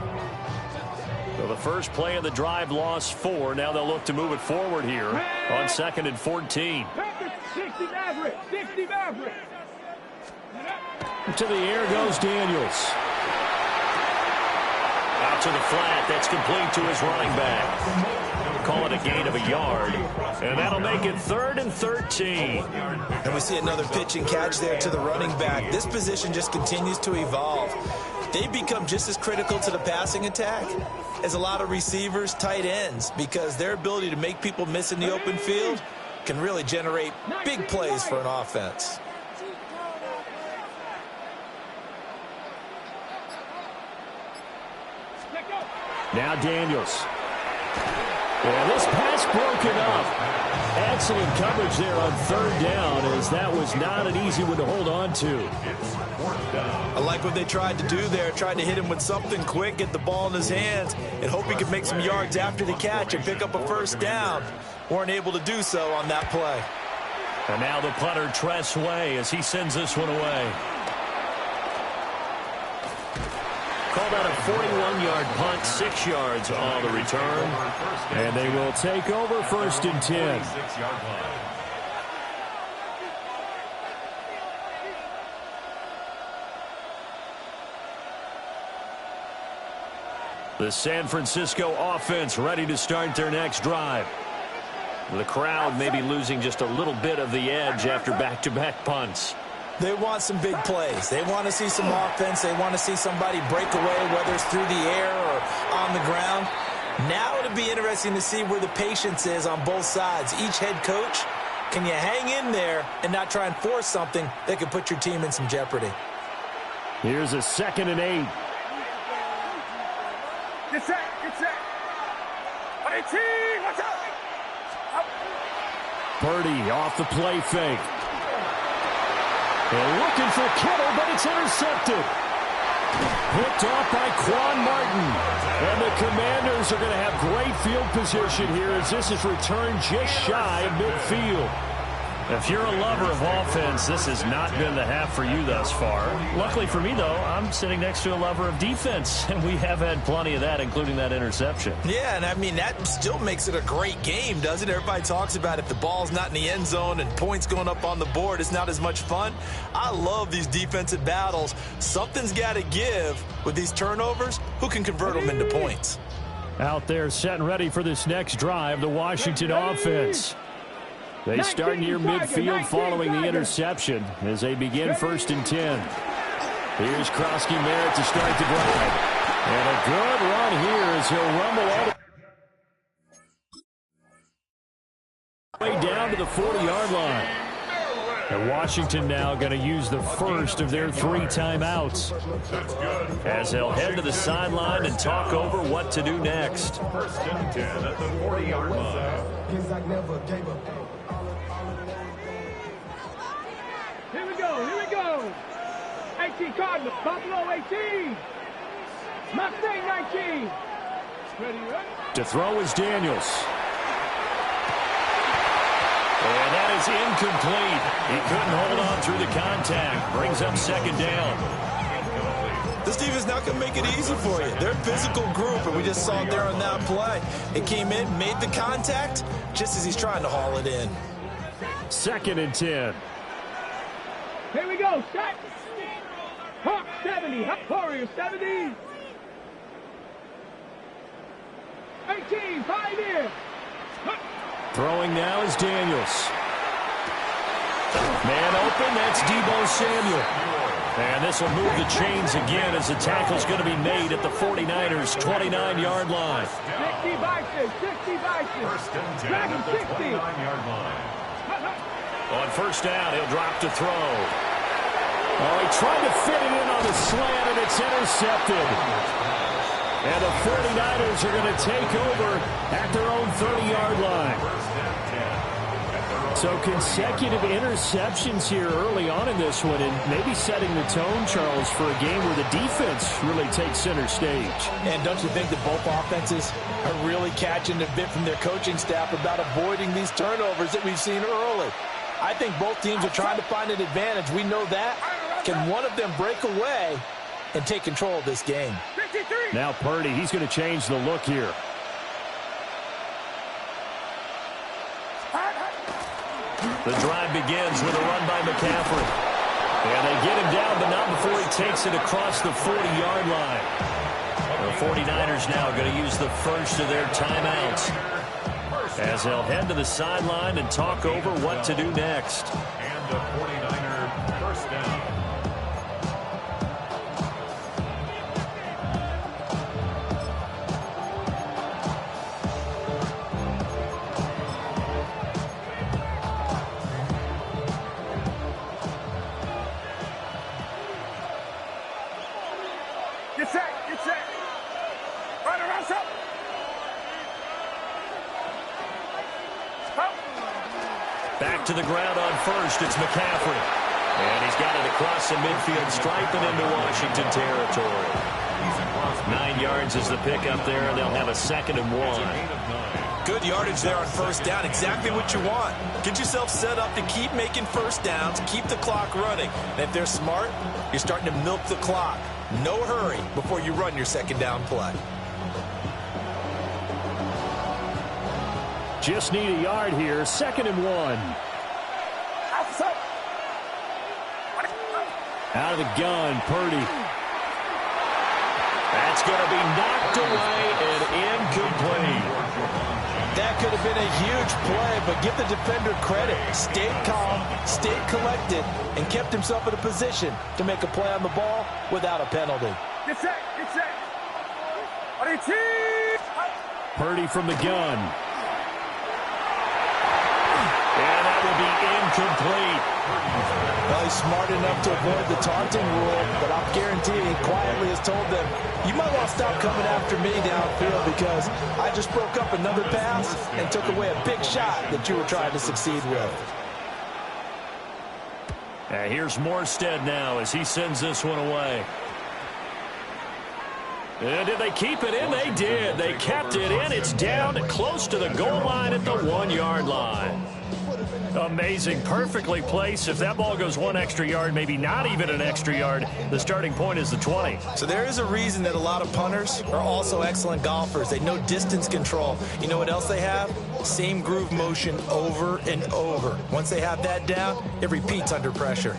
So the first play of the drive lost 4. Now they'll look to move it forward here on 2nd and 14. 60 Maverick, 60 Maverick. To the air goes Daniels. Out to the flat. That's complete to his running back. Call it a gain of a yard. And that'll make it 3rd and 13. And we see another pitch and catch there to the running back. This position just continues to evolve. They become just as critical to the passing attack as a lot of receivers, tight ends, because their ability to make people miss in the open field can really generate big plays for an offense. Now Daniels. Yeah, this pass broken up. Excellent coverage there on 3rd down, as that was not an easy one to hold on to. I like what they tried to do there, tried to hit him with something quick, get the ball in his hands, and hope he could make some yards after the catch and pick up a 1st down. Weren't able to do so on that play. And now the punter, Tress Way, as he sends this one away. Called out a 41-yard punt, 6 yards on the return. And they will take over 1st and 10. The San Francisco offense ready to start their next drive. The crowd may be losing just a little bit of the edge after back-to-back punts. They want some big plays. They want to see some offense. They want to see somebody break away, whether it's through the air or on the ground. Now it'll be interesting to see where the patience is on both sides. Each head coach, can you hang in there and not try and force something that could put your team in some jeopardy? Here's a 2nd and 8. Get set, get set. 18, watch out. Purdy off the play fake. They're looking for Kittle, but it's intercepted. Picked off by Quan Martin. And the Commanders are going to have great field position here as this is returned just shy of midfield. If you're a lover of offense, this has not been the half for you thus far. Luckily for me, though, I'm sitting next to a lover of defense, and we have had plenty of that, including that interception. Yeah, and I mean, that still makes it a great game, doesn't it? Everybody talks about if the ball's not in the end zone and points going up on the board, it's not as much fun. I love these defensive battles. Something's got to give with these turnovers. Who can convert them into points? Out there set and ready for this next drive, the Washington offense. They start near midfield following the interception as they begin 1st and 10. Here's Krosky Merritt to start the drive. And a good run here as he'll rumble all the way down to the 40-yard line. And Washington now going to use the first of their 3 timeouts as they'll head to the sideline and talk over what to do next. 1st and 10 at the 40-yard line. Here we go, here we go. 18 Cardinals, Buffalo 18. Mustang 19. Ready, ready? To throw is Daniels. And that is incomplete. He couldn't hold on through the contact. Brings up 2nd down. This team is not going to make it easy for you. They're a physical group, and we just saw it there on that play. It came in, made the contact, just as he's trying to haul it in. 2nd and 10. Here we go, set. Hawk 70, Warrior 70. 18, Pioneer. Throwing now is Daniels. Man open, that's Deebo Samuel. And this will move the chains again as the tackle's going to be made at the 49ers' 29-yard line. 60 Bison, 60 Bison. 1st and 10 at the 29-yard line. On 1st down, he'll drop to throw. Oh, he tried to fit it in on the slant, and it's intercepted. And the 49ers are going to take over at their own 30-yard line. So consecutive interceptions here early on in this one, and maybe setting the tone, Charles, for a game where the defense really takes center stage. And don't you think that both offenses are really catching a bit from their coaching staff about avoiding these turnovers that we've seen early? I think both teams are trying to find an advantage. We know that. Can one of them break away and take control of this game? Now Purdy, he's going to change the look here. The drive begins with a run by McCaffrey. And they get him down, but not before he takes it across the 40-yard line. The 49ers now going to use the first of their timeouts. as they'll head to the sideline and talk over what to do next. And a 49er first down. Get set, get set. Run around, up. Back to the ground on first, it's McCaffrey. And he's got it across the midfield stripe and into Washington territory. 9 yards is the pickup there, and they'll have a 2nd and 1. Good yardage there on first down. Exactly what you want. Get yourself set up to keep making first downs, keep the clock running. And if they're smart, you're starting to milk the clock. No hurry before you run your 2nd down play. Just need a yard here, 2nd and 1. Out of the gun, Purdy. That's going to be knocked away and incomplete. That could have been a huge play, but give the defender credit. Stayed calm, stayed collected, and kept himself in a position to make a play on the ball without a penalty. Get set, get set. Purdy from the gun. And that will be incomplete. Well, he's smart enough to avoid the taunting rule, but I'll guarantee he quietly has told them, you might want to stop coming after me downfield because I just broke up another pass and took away a big shot that you were trying to succeed with. Here's Morstead now as he sends this one away. And did they keep it in? They did. They kept it in. It's down close to the goal line at the 1-yard line. Amazing. Perfectly placed. If that ball goes 1 extra yard, maybe not even an extra yard, the starting point is the 20. So there is a reason that a lot of punters are also excellent golfers. They know distance control. You know what else they have? Same groove motion over and over. Once they have that down, it repeats under pressure.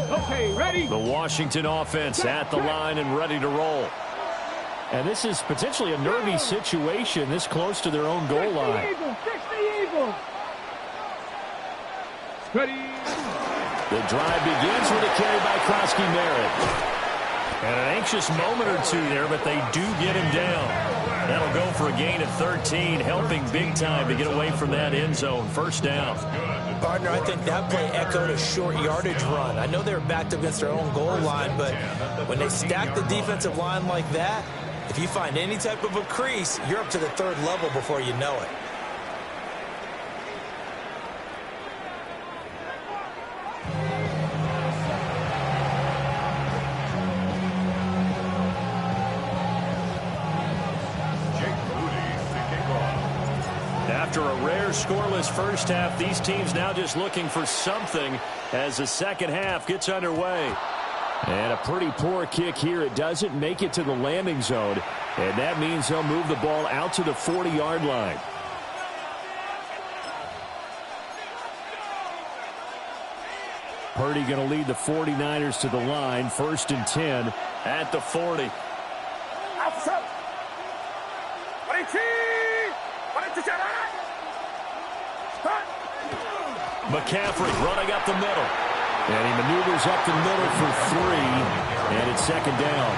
Okay, ready? The Washington offense at the line and ready to roll. And this is potentially a nervy situation this close to their own goal line. Fix the eagle. Ready. The drive begins with a carry by Krosky Merritt. And an anxious moment or two there, but they do get him down. That'll go for a gain of 13, helping big time to get away from that end zone. First down. Partner, I think that play echoed a short yardage run. I know they were backed against their own goal line, but when they stack the defensive line like that, if you find any type of a crease, you're up to the 3rd level before you know it. After a rare scoreless first half, these teams now just looking for something as the second half gets underway. And a pretty poor kick here. It doesn't make it to the landing zone, and that means they'll move the ball out to the 40-yard line. Purdy going to lead the 49ers to the line. 1st and 10 at the 40. McCaffrey running up the middle. And he maneuvers up the middle for 3, and it's 2nd down.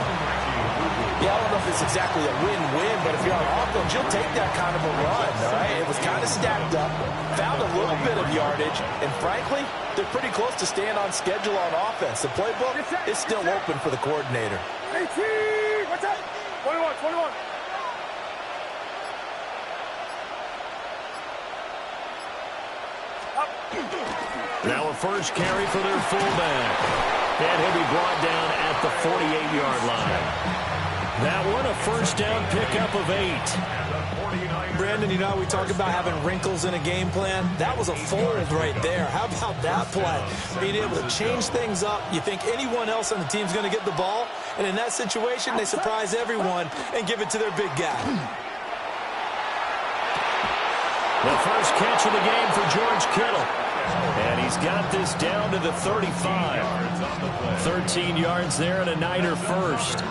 Yeah, I don't know if it's exactly a win-win, but if you're on offense, you'll take that kind of a run, all right? It was kind of stacked up, found a little bit of yardage, and frankly, they're pretty close to staying on schedule on offense. The playbook is still open for the coordinator. 18! What's up? 21, 21. Now a first carry for their fullback. And he'll be brought down at the 48-yard line. That one, a first down pickup of 8. Brandon, you know, we talk about having wrinkles in a game plan. That was a fold right there. How about that play? Being able to change things up. You think anyone else on the team's going to get the ball, and in that situation, they surprise everyone and give it to their big guy. The first catch of the game for George Kittle. And he's got this down to the 35. 13 yards there and a Niner first.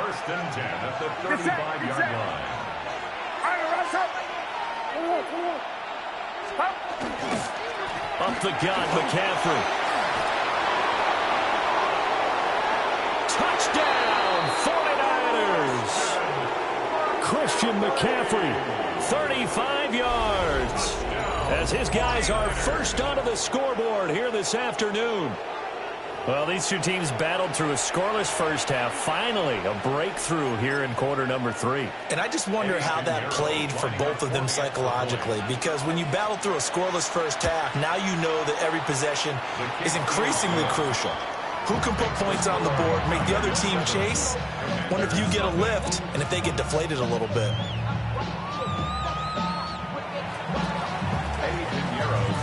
First and 10 at the 35-yard line. Up the gut, McCaffrey. Touchdown, 49ers. Christian McCaffrey, 35 yards. As his guys are first onto the scoreboard here this afternoon. Well, these two teams battled through a scoreless first half. Finally, a breakthrough here in quarter number 3. And I just wonder how that played for both of them psychologically, because when you battle through a scoreless first half, now you know that every possession is increasingly crucial. Who can put points on the board, make the other team chase? Wonder if you get a lift and if they get deflated a little bit.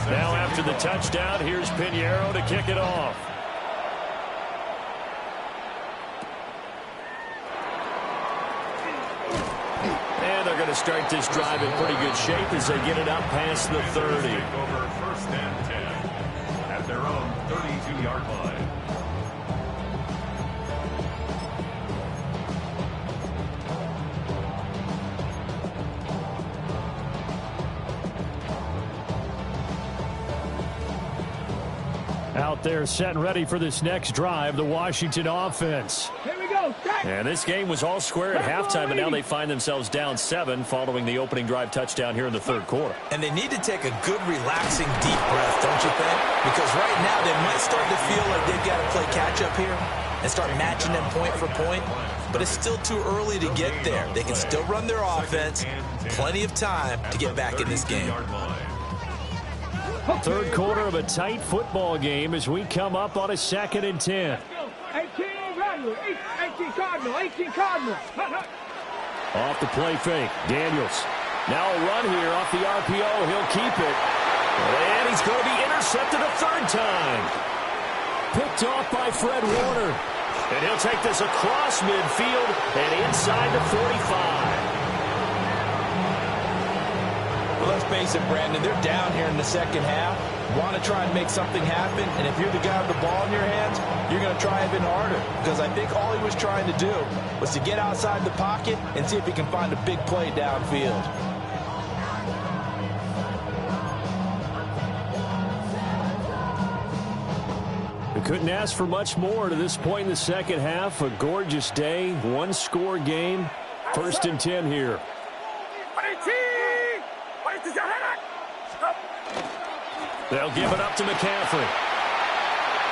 Now after the touchdown, here's Pinheiro to kick it off. And they're going to start this drive in pretty good shape as they get it up past the 30. Over first and 10 at their own 32-yard line. Out there set and ready for this next drive, the Washington offense. Here we go. And this game was all square at halftime, and now they find themselves down 7 following the opening drive touchdown here in the third quarter. And they need to take a good, relaxing, deep breath, don't you think? Because right now they might start to feel like they've got to play catch-up here and start matching them point for point. But it's still too early to get there. They can still run their offense. Plenty of time to get back in this game. Third quarter of a tight football game as we come up on a 2nd and 10. 18 Cardinal, 18 Cardinal. Off the play fake, Daniels. Now a run here off the RPO. He'll keep it. And he's going to be intercepted a third time. Picked off by Fred Warner. And he'll take this across midfield and inside the 45. Well, let's face it, Brandon, they're down here in the second half. Want to try and make something happen, and if you're the guy with the ball in your hands, you're going to try even harder, because I think all he was trying to do was to get outside the pocket and see if he can find a big play downfield. We couldn't ask for much more to this point in the second half. A gorgeous day, one-score game. First and 10 here. They'll give it up to McCaffrey.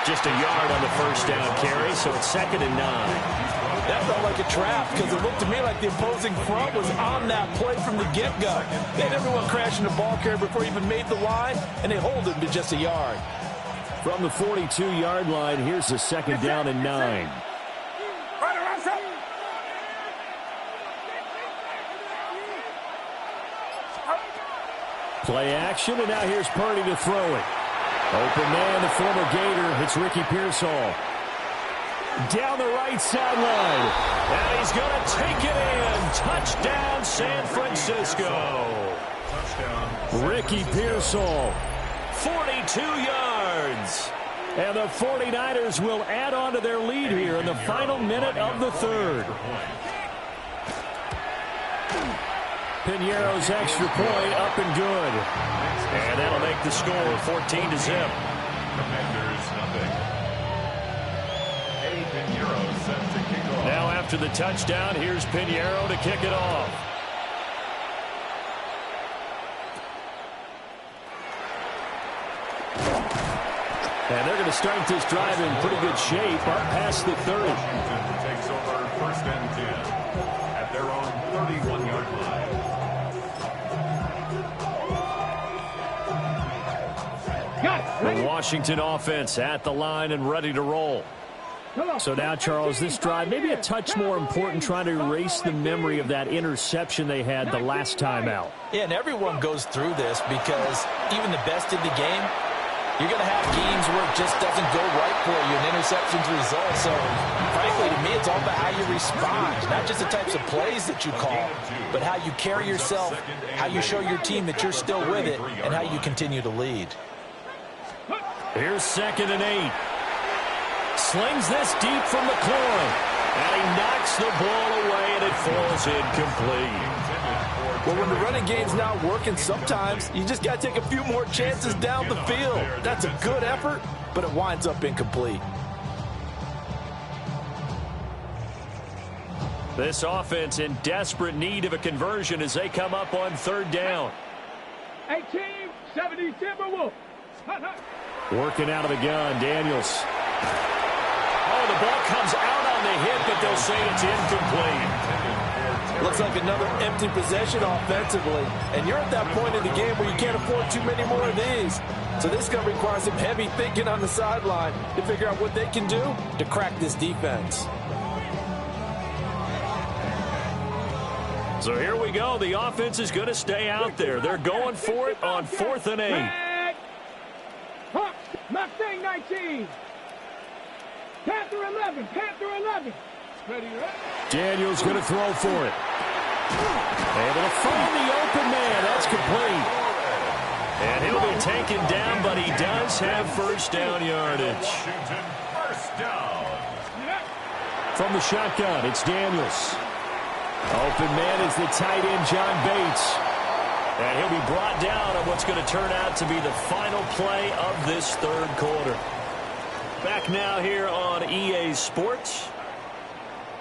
Just a yard on the first down carry, so it's 2nd and 9. That felt like a trap, because it looked to me like the opposing front was on that play from the get-go. They had everyone crashing the ball carrier before he even made the line, and they hold him to just a yard. From the 42-yard line, here's the 2nd down and 9. Play action, and now here's Purdy to throw it. Open man, the former Gator. It's Ricky Pearsall. Down the right sideline. And he's going to take it in. Touchdown, San Francisco. Touchdown. Ricky Pearsall, 42 yards. And the 49ers will add on to their lead here in the final minute of the third. Pinheiro's extra point up and good. And that'll make the score 14-0. Commanders nothing. Pinheiro set to kick off. Now after the touchdown, here's Pinheiro to kick it off. And they're going to start this drive in pretty good shape up past the 30. Washington takes over first and 10 at their own 31-yard line. The Washington offense at the line and ready to roll. So now, Charles, this drive maybe a touch more important, trying to erase the memory of that interception they had the last time out. Yeah, and everyone goes through this because even the best in the game, you're going to have games where it just doesn't go right for you, and interceptions result. So, frankly, to me, it's all about how you respond, not just the types of plays that you call, but how you carry yourself, how you show your team that you're still with it, and how you continue to lead. Here's 2nd and 8. Slings this deep from the McLaurin. And he knocks the ball away, and it falls incomplete. Well, when the running game's not working, sometimes you just got to take a few more chances down the field. That's a good effort, but it winds up incomplete. This offense in desperate need of a conversion as they come up on third down. 18-70 Timberwolves. Working out of the gun, Daniels. Oh, the ball comes out on the hit, but they'll say it's incomplete. Looks like another empty possession offensively. And you're at that point in the game where you can't afford too many more of these. So this is going to require some heavy thinking on the sideline to figure out what they can do to crack this defense. So here we go. The offense is going to stay out there. They're going for it on 4th and 8. Hawks, Mustang 19. Panther 11. Panther 11. Ready, ready. Daniels going to throw for it. Able to find the open man. That's complete. And he'll be taken down, but he does have first down yardage. First down. From the shotgun, it's Daniels. Open man is the tight end, John Bates. And he'll be brought down on what's going to turn out to be the final play of this third quarter. Back now here on EA Sports.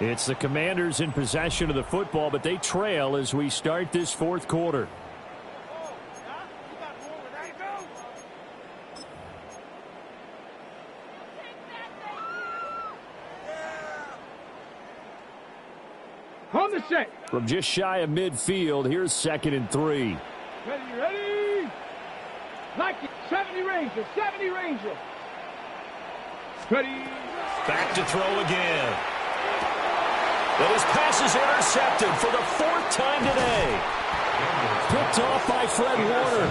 It's the Commanders in possession of the football, but they trail as we start this fourth quarter. On the set. From just shy of midfield, here's 2nd and 3. Ready, ready. Like it. 70 Ranger. 70 Ranger. Ready. Back to throw again. But his pass is intercepted for the 4th time today. Picked off by Fred Warner.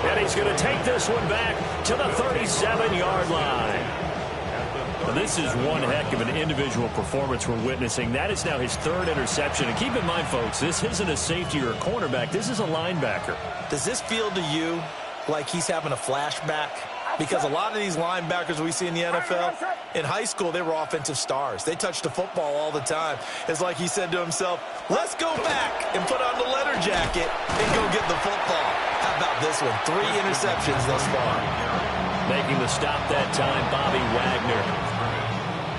And he's going to take this one back to the 37-yard line. Well, this is one heck of an individual performance we're witnessing. That is now his 3rd interception. And keep in mind, folks, this isn't a safety or a cornerback. This is a linebacker. Does this feel to you like he's having a flashback? Because a lot of these linebackers we see in the NFL, in high school, they were offensive stars. They touched the football all the time. It's like he said to himself, let's go back and put on the leather jacket and go get the football. How about this one? 3 interceptions thus far. Making the stop that time, Bobby Wagner.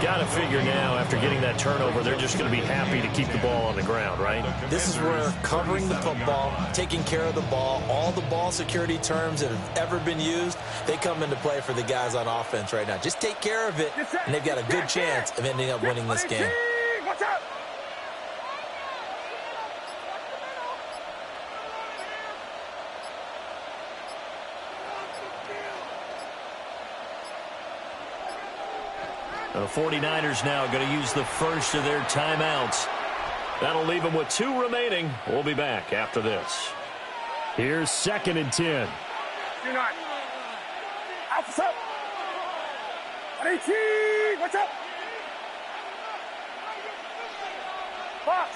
Got to figure now, after getting that turnover, they're just going to be happy to keep the ball on the ground, right? This is where covering the football, taking care of the ball, all the ball security terms that have ever been used, they come into play for the guys on offense right now. Just take care of it, and they've got a good chance of ending up winning this game. Watch out. The 49ers now going to use the first of their timeouts. That'll leave them with 2 remaining. We'll be back after this. Here's 2nd and 10. You're not. Alpha up. 18. Watch out. Fox.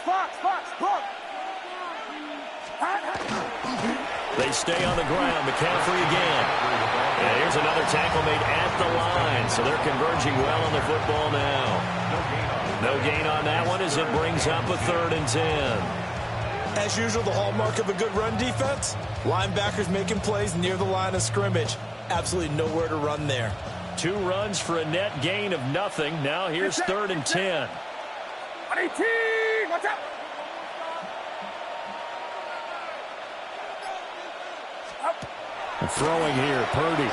They stay on the ground. McCaffrey again. And here's another tackle made at the line. So they're converging well on the football now. No gain on that one as it brings up a 3rd and 10. As usual, the hallmark of a good run defense, linebackers making plays near the line of scrimmage. Absolutely nowhere to run there. 2 runs for a net gain of nothing. Now here's 3rd and 10. 18. Watch out. Throwing here, Purdy.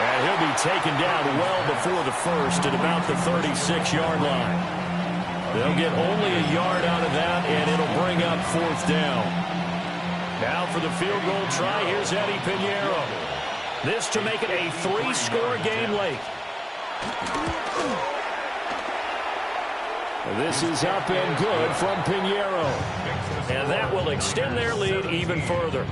And he'll be taken down well before the first at about the 36-yard line. They'll get only a yard out of that, and it'll bring up 4th down. Now for the field goal try, here's Eddie Pinheiro. This to make it a 3-score game late. This is up and good from Pinheiro. And that will extend their lead even further.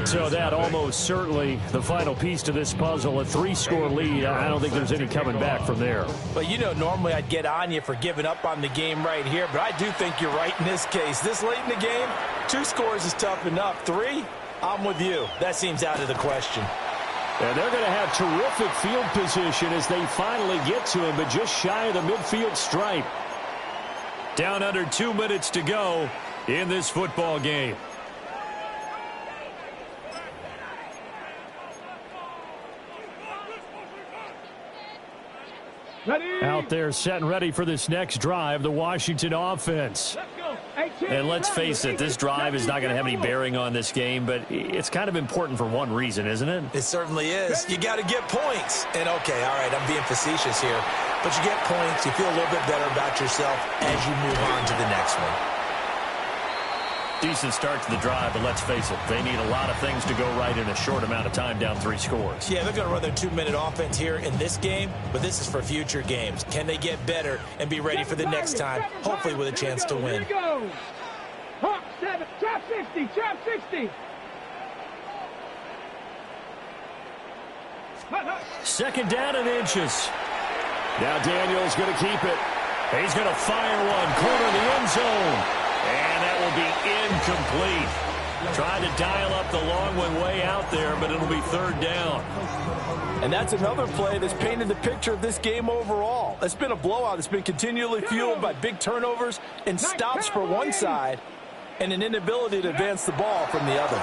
So that almost certainly the final piece to this puzzle, a 3-score lead. I don't think there's any coming back from there. But, you know, normally I'd get on you for giving up on the game right here, but I do think you're right in this case. This late in the game, 2 scores is tough enough. 3, I'm with you. That seems out of the question. And they're going to have terrific field position as they finally get to him, but just shy of the midfield stripe. Down under 2 minutes to go in this football game. Ready. Out there set and ready for this next drive, the Washington offense. And let's face it, this drive is not going to have any bearing on this game, but it's kind of important for one reason, isn't it? It certainly is. You got to get points. And, okay, all right, I'm being facetious here. But you get points, you feel a little bit better about yourself as you move on to the next one. Decent start to the drive, but let's face it, they need a lot of things to go right in a short amount of time, down 3 scores. Yeah, they're going to run their 2-minute offense here in this game, but this is for future games. Can they get better and be ready for the next time, hopefully with a chance to win? Here we go. Hawk 7, trap 60, trap 60. Second down and inches. Now Daniel's going to keep it. He's going to fire one, corner of the end zone. And that will be incomplete. Trying to dial up the long one way out there, but it'll be 3rd down. And that's another play that's painted the picture of this game overall. It's been a blowout. It's been continually fueled by big turnovers and stops for one side and an inability to advance the ball from the other.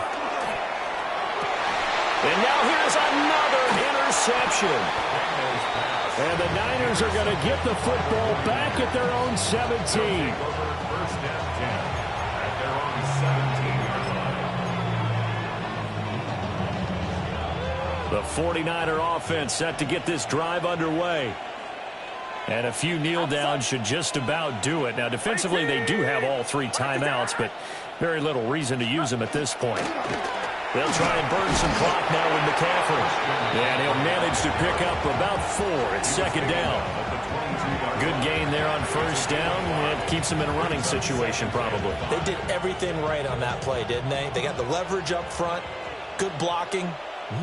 And now here's another interception. And the Niners are going to get the football back at their own 17. The 49er offense set to get this drive underway. And a few kneel downs should just about do it. Now, defensively, they do have all 3 timeouts, but very little reason to use them at this point. They'll try and burn some clock now with McCaffrey. And he'll manage to pick up about 4 at 2nd down. Good gain there on 1st down. It keeps them in a running situation, probably. They did everything right on that play, didn't they? They got the leverage up front, good blocking,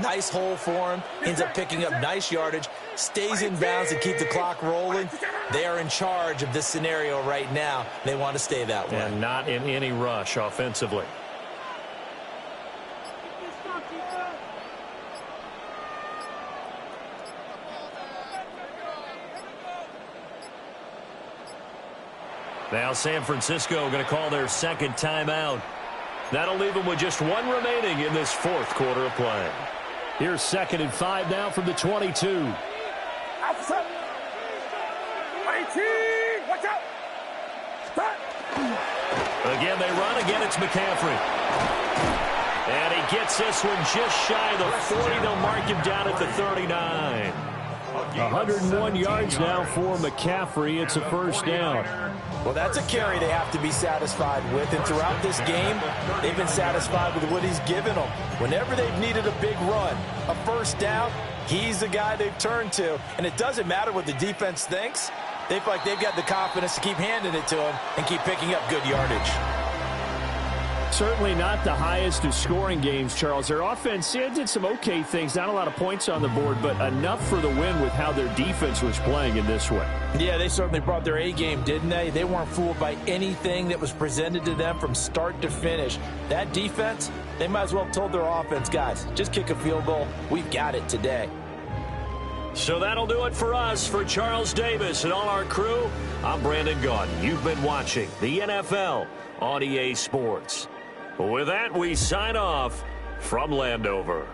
nice hole for him, ends up picking up nice yardage, stays in bounds to keep the clock rolling. They are in charge of this scenario right now. They want to stay that way. And not in any rush offensively. Now San Francisco going to call their 2nd timeout. That'll leave them with just 1 remaining in this 4th quarter of play. Here's 2nd and 5 now from the 22. Outside. 18. Watch out. Start. Again, they run. Again, it's McCaffrey. And he gets this one just shy of the 40. They'll mark him down at the 39. 101 yards now for McCaffrey. It's a 1st down. Well, that's a carry they have to be satisfied with. And throughout this game, they've been satisfied with what he's given them. Whenever they've needed a big run, a 1st down, he's the guy they've turned to. And it doesn't matter what the defense thinks. They feel like they've got the confidence to keep handing it to him and keep picking up good yardage. Certainly not the highest of scoring games, Charles. Their offense did some okay things. Not a lot of points on the board, but enough for the win with how their defense was playing in this way. Yeah, they certainly brought their A game, didn't they? They weren't fooled by anything that was presented to them from start to finish. That defense, they might as well have told their offense, guys, just kick a field goal. We've got it today. So that'll do it for us. For Charles Davis and all our crew, I'm Brandon Gaudin. You've been watching the NFL on EA Sports. With that, we sign off from Landover.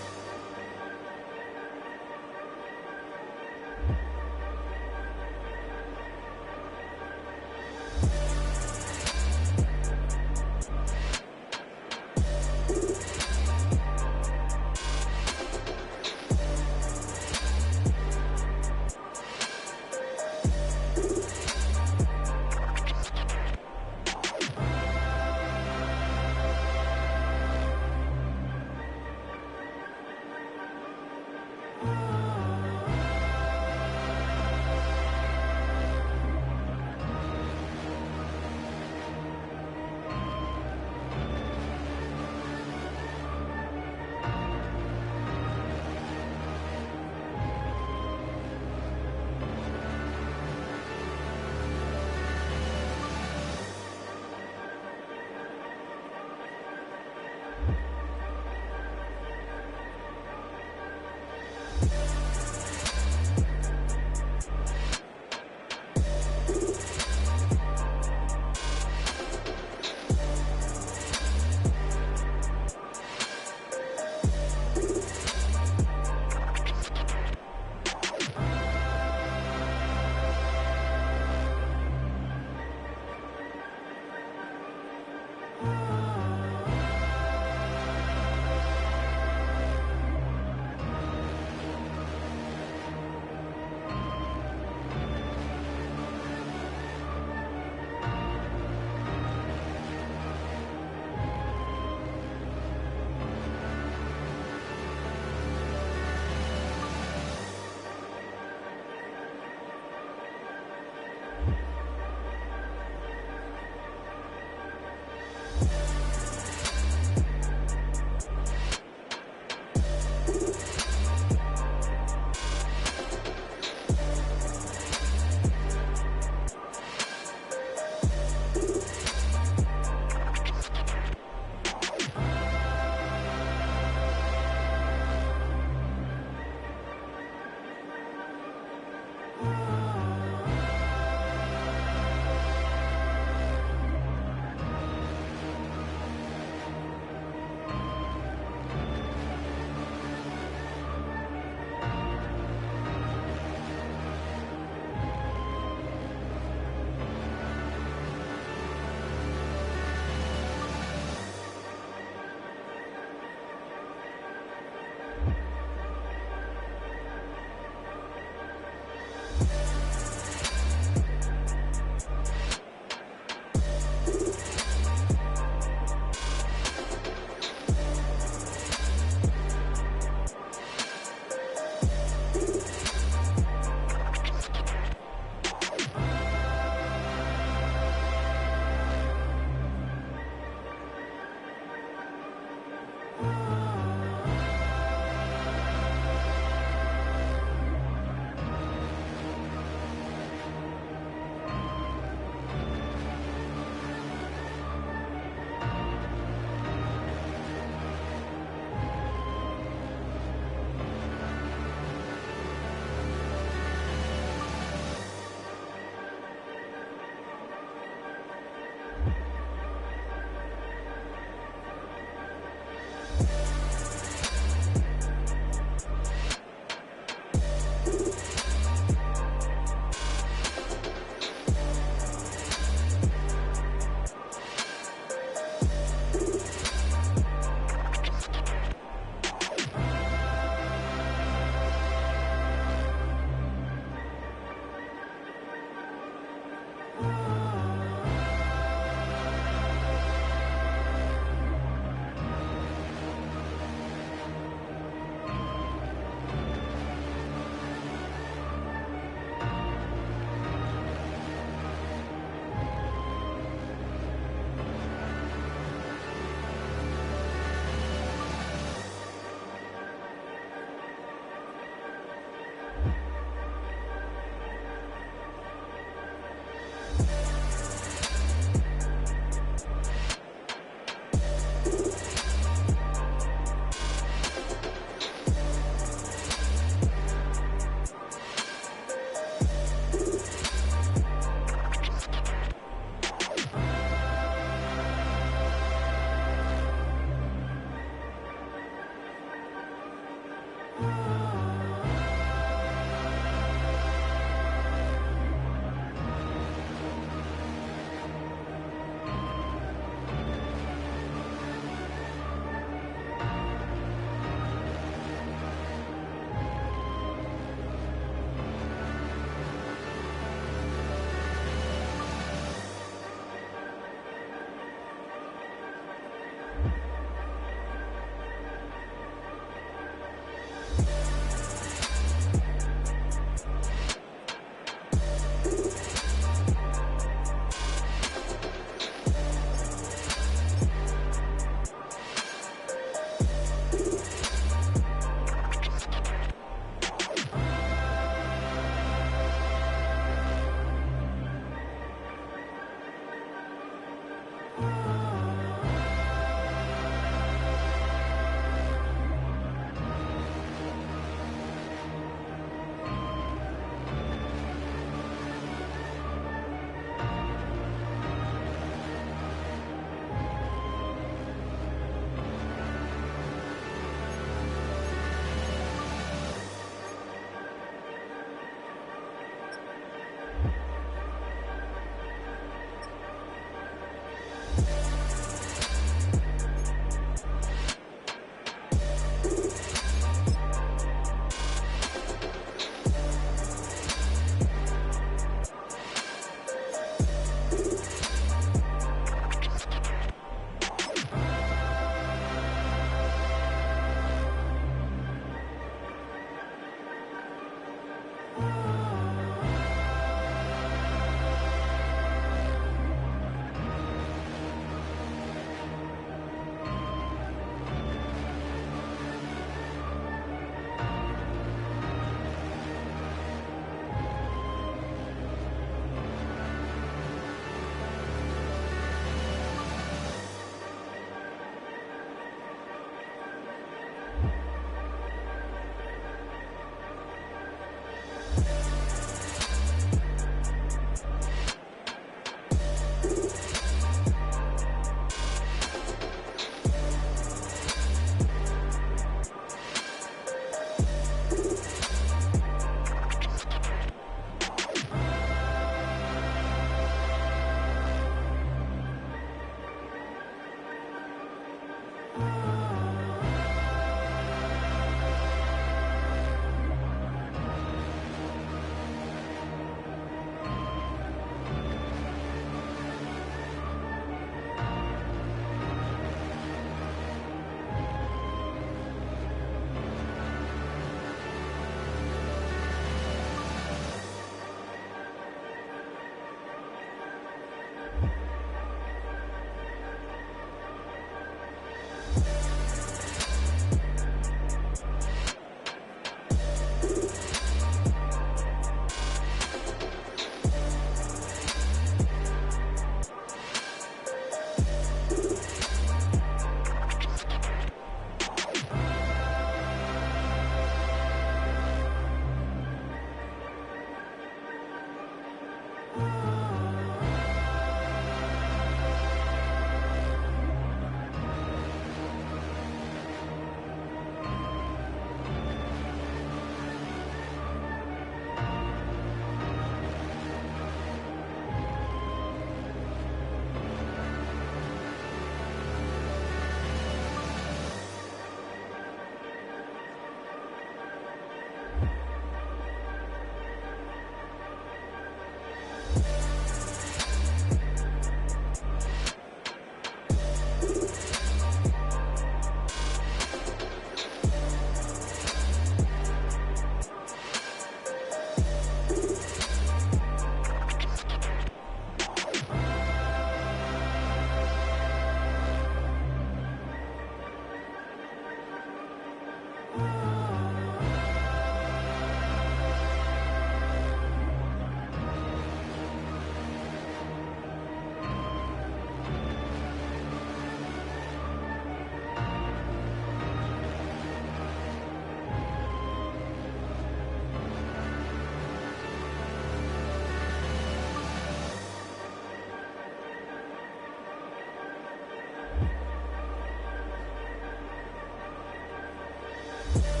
We'll be right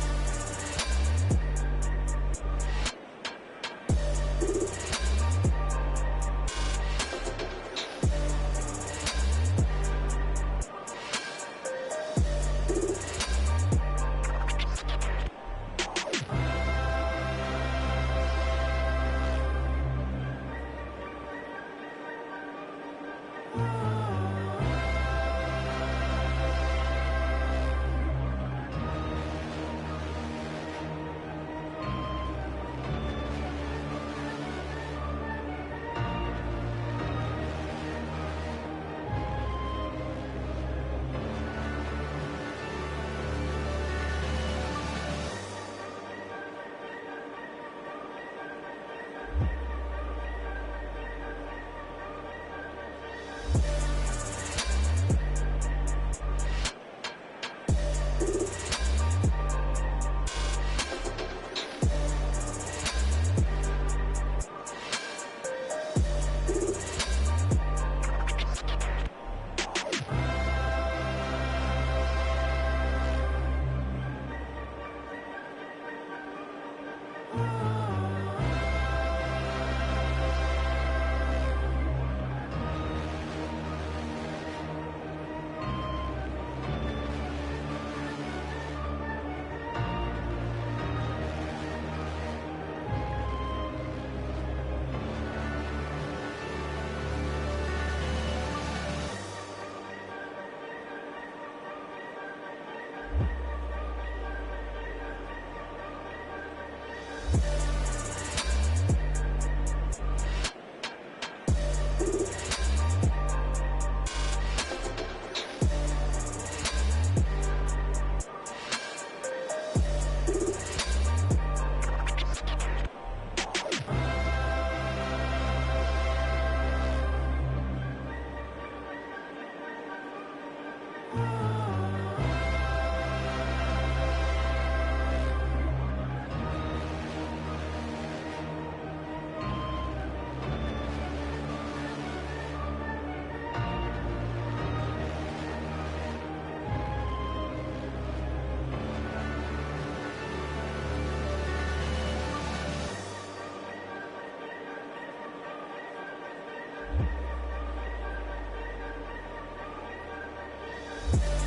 back.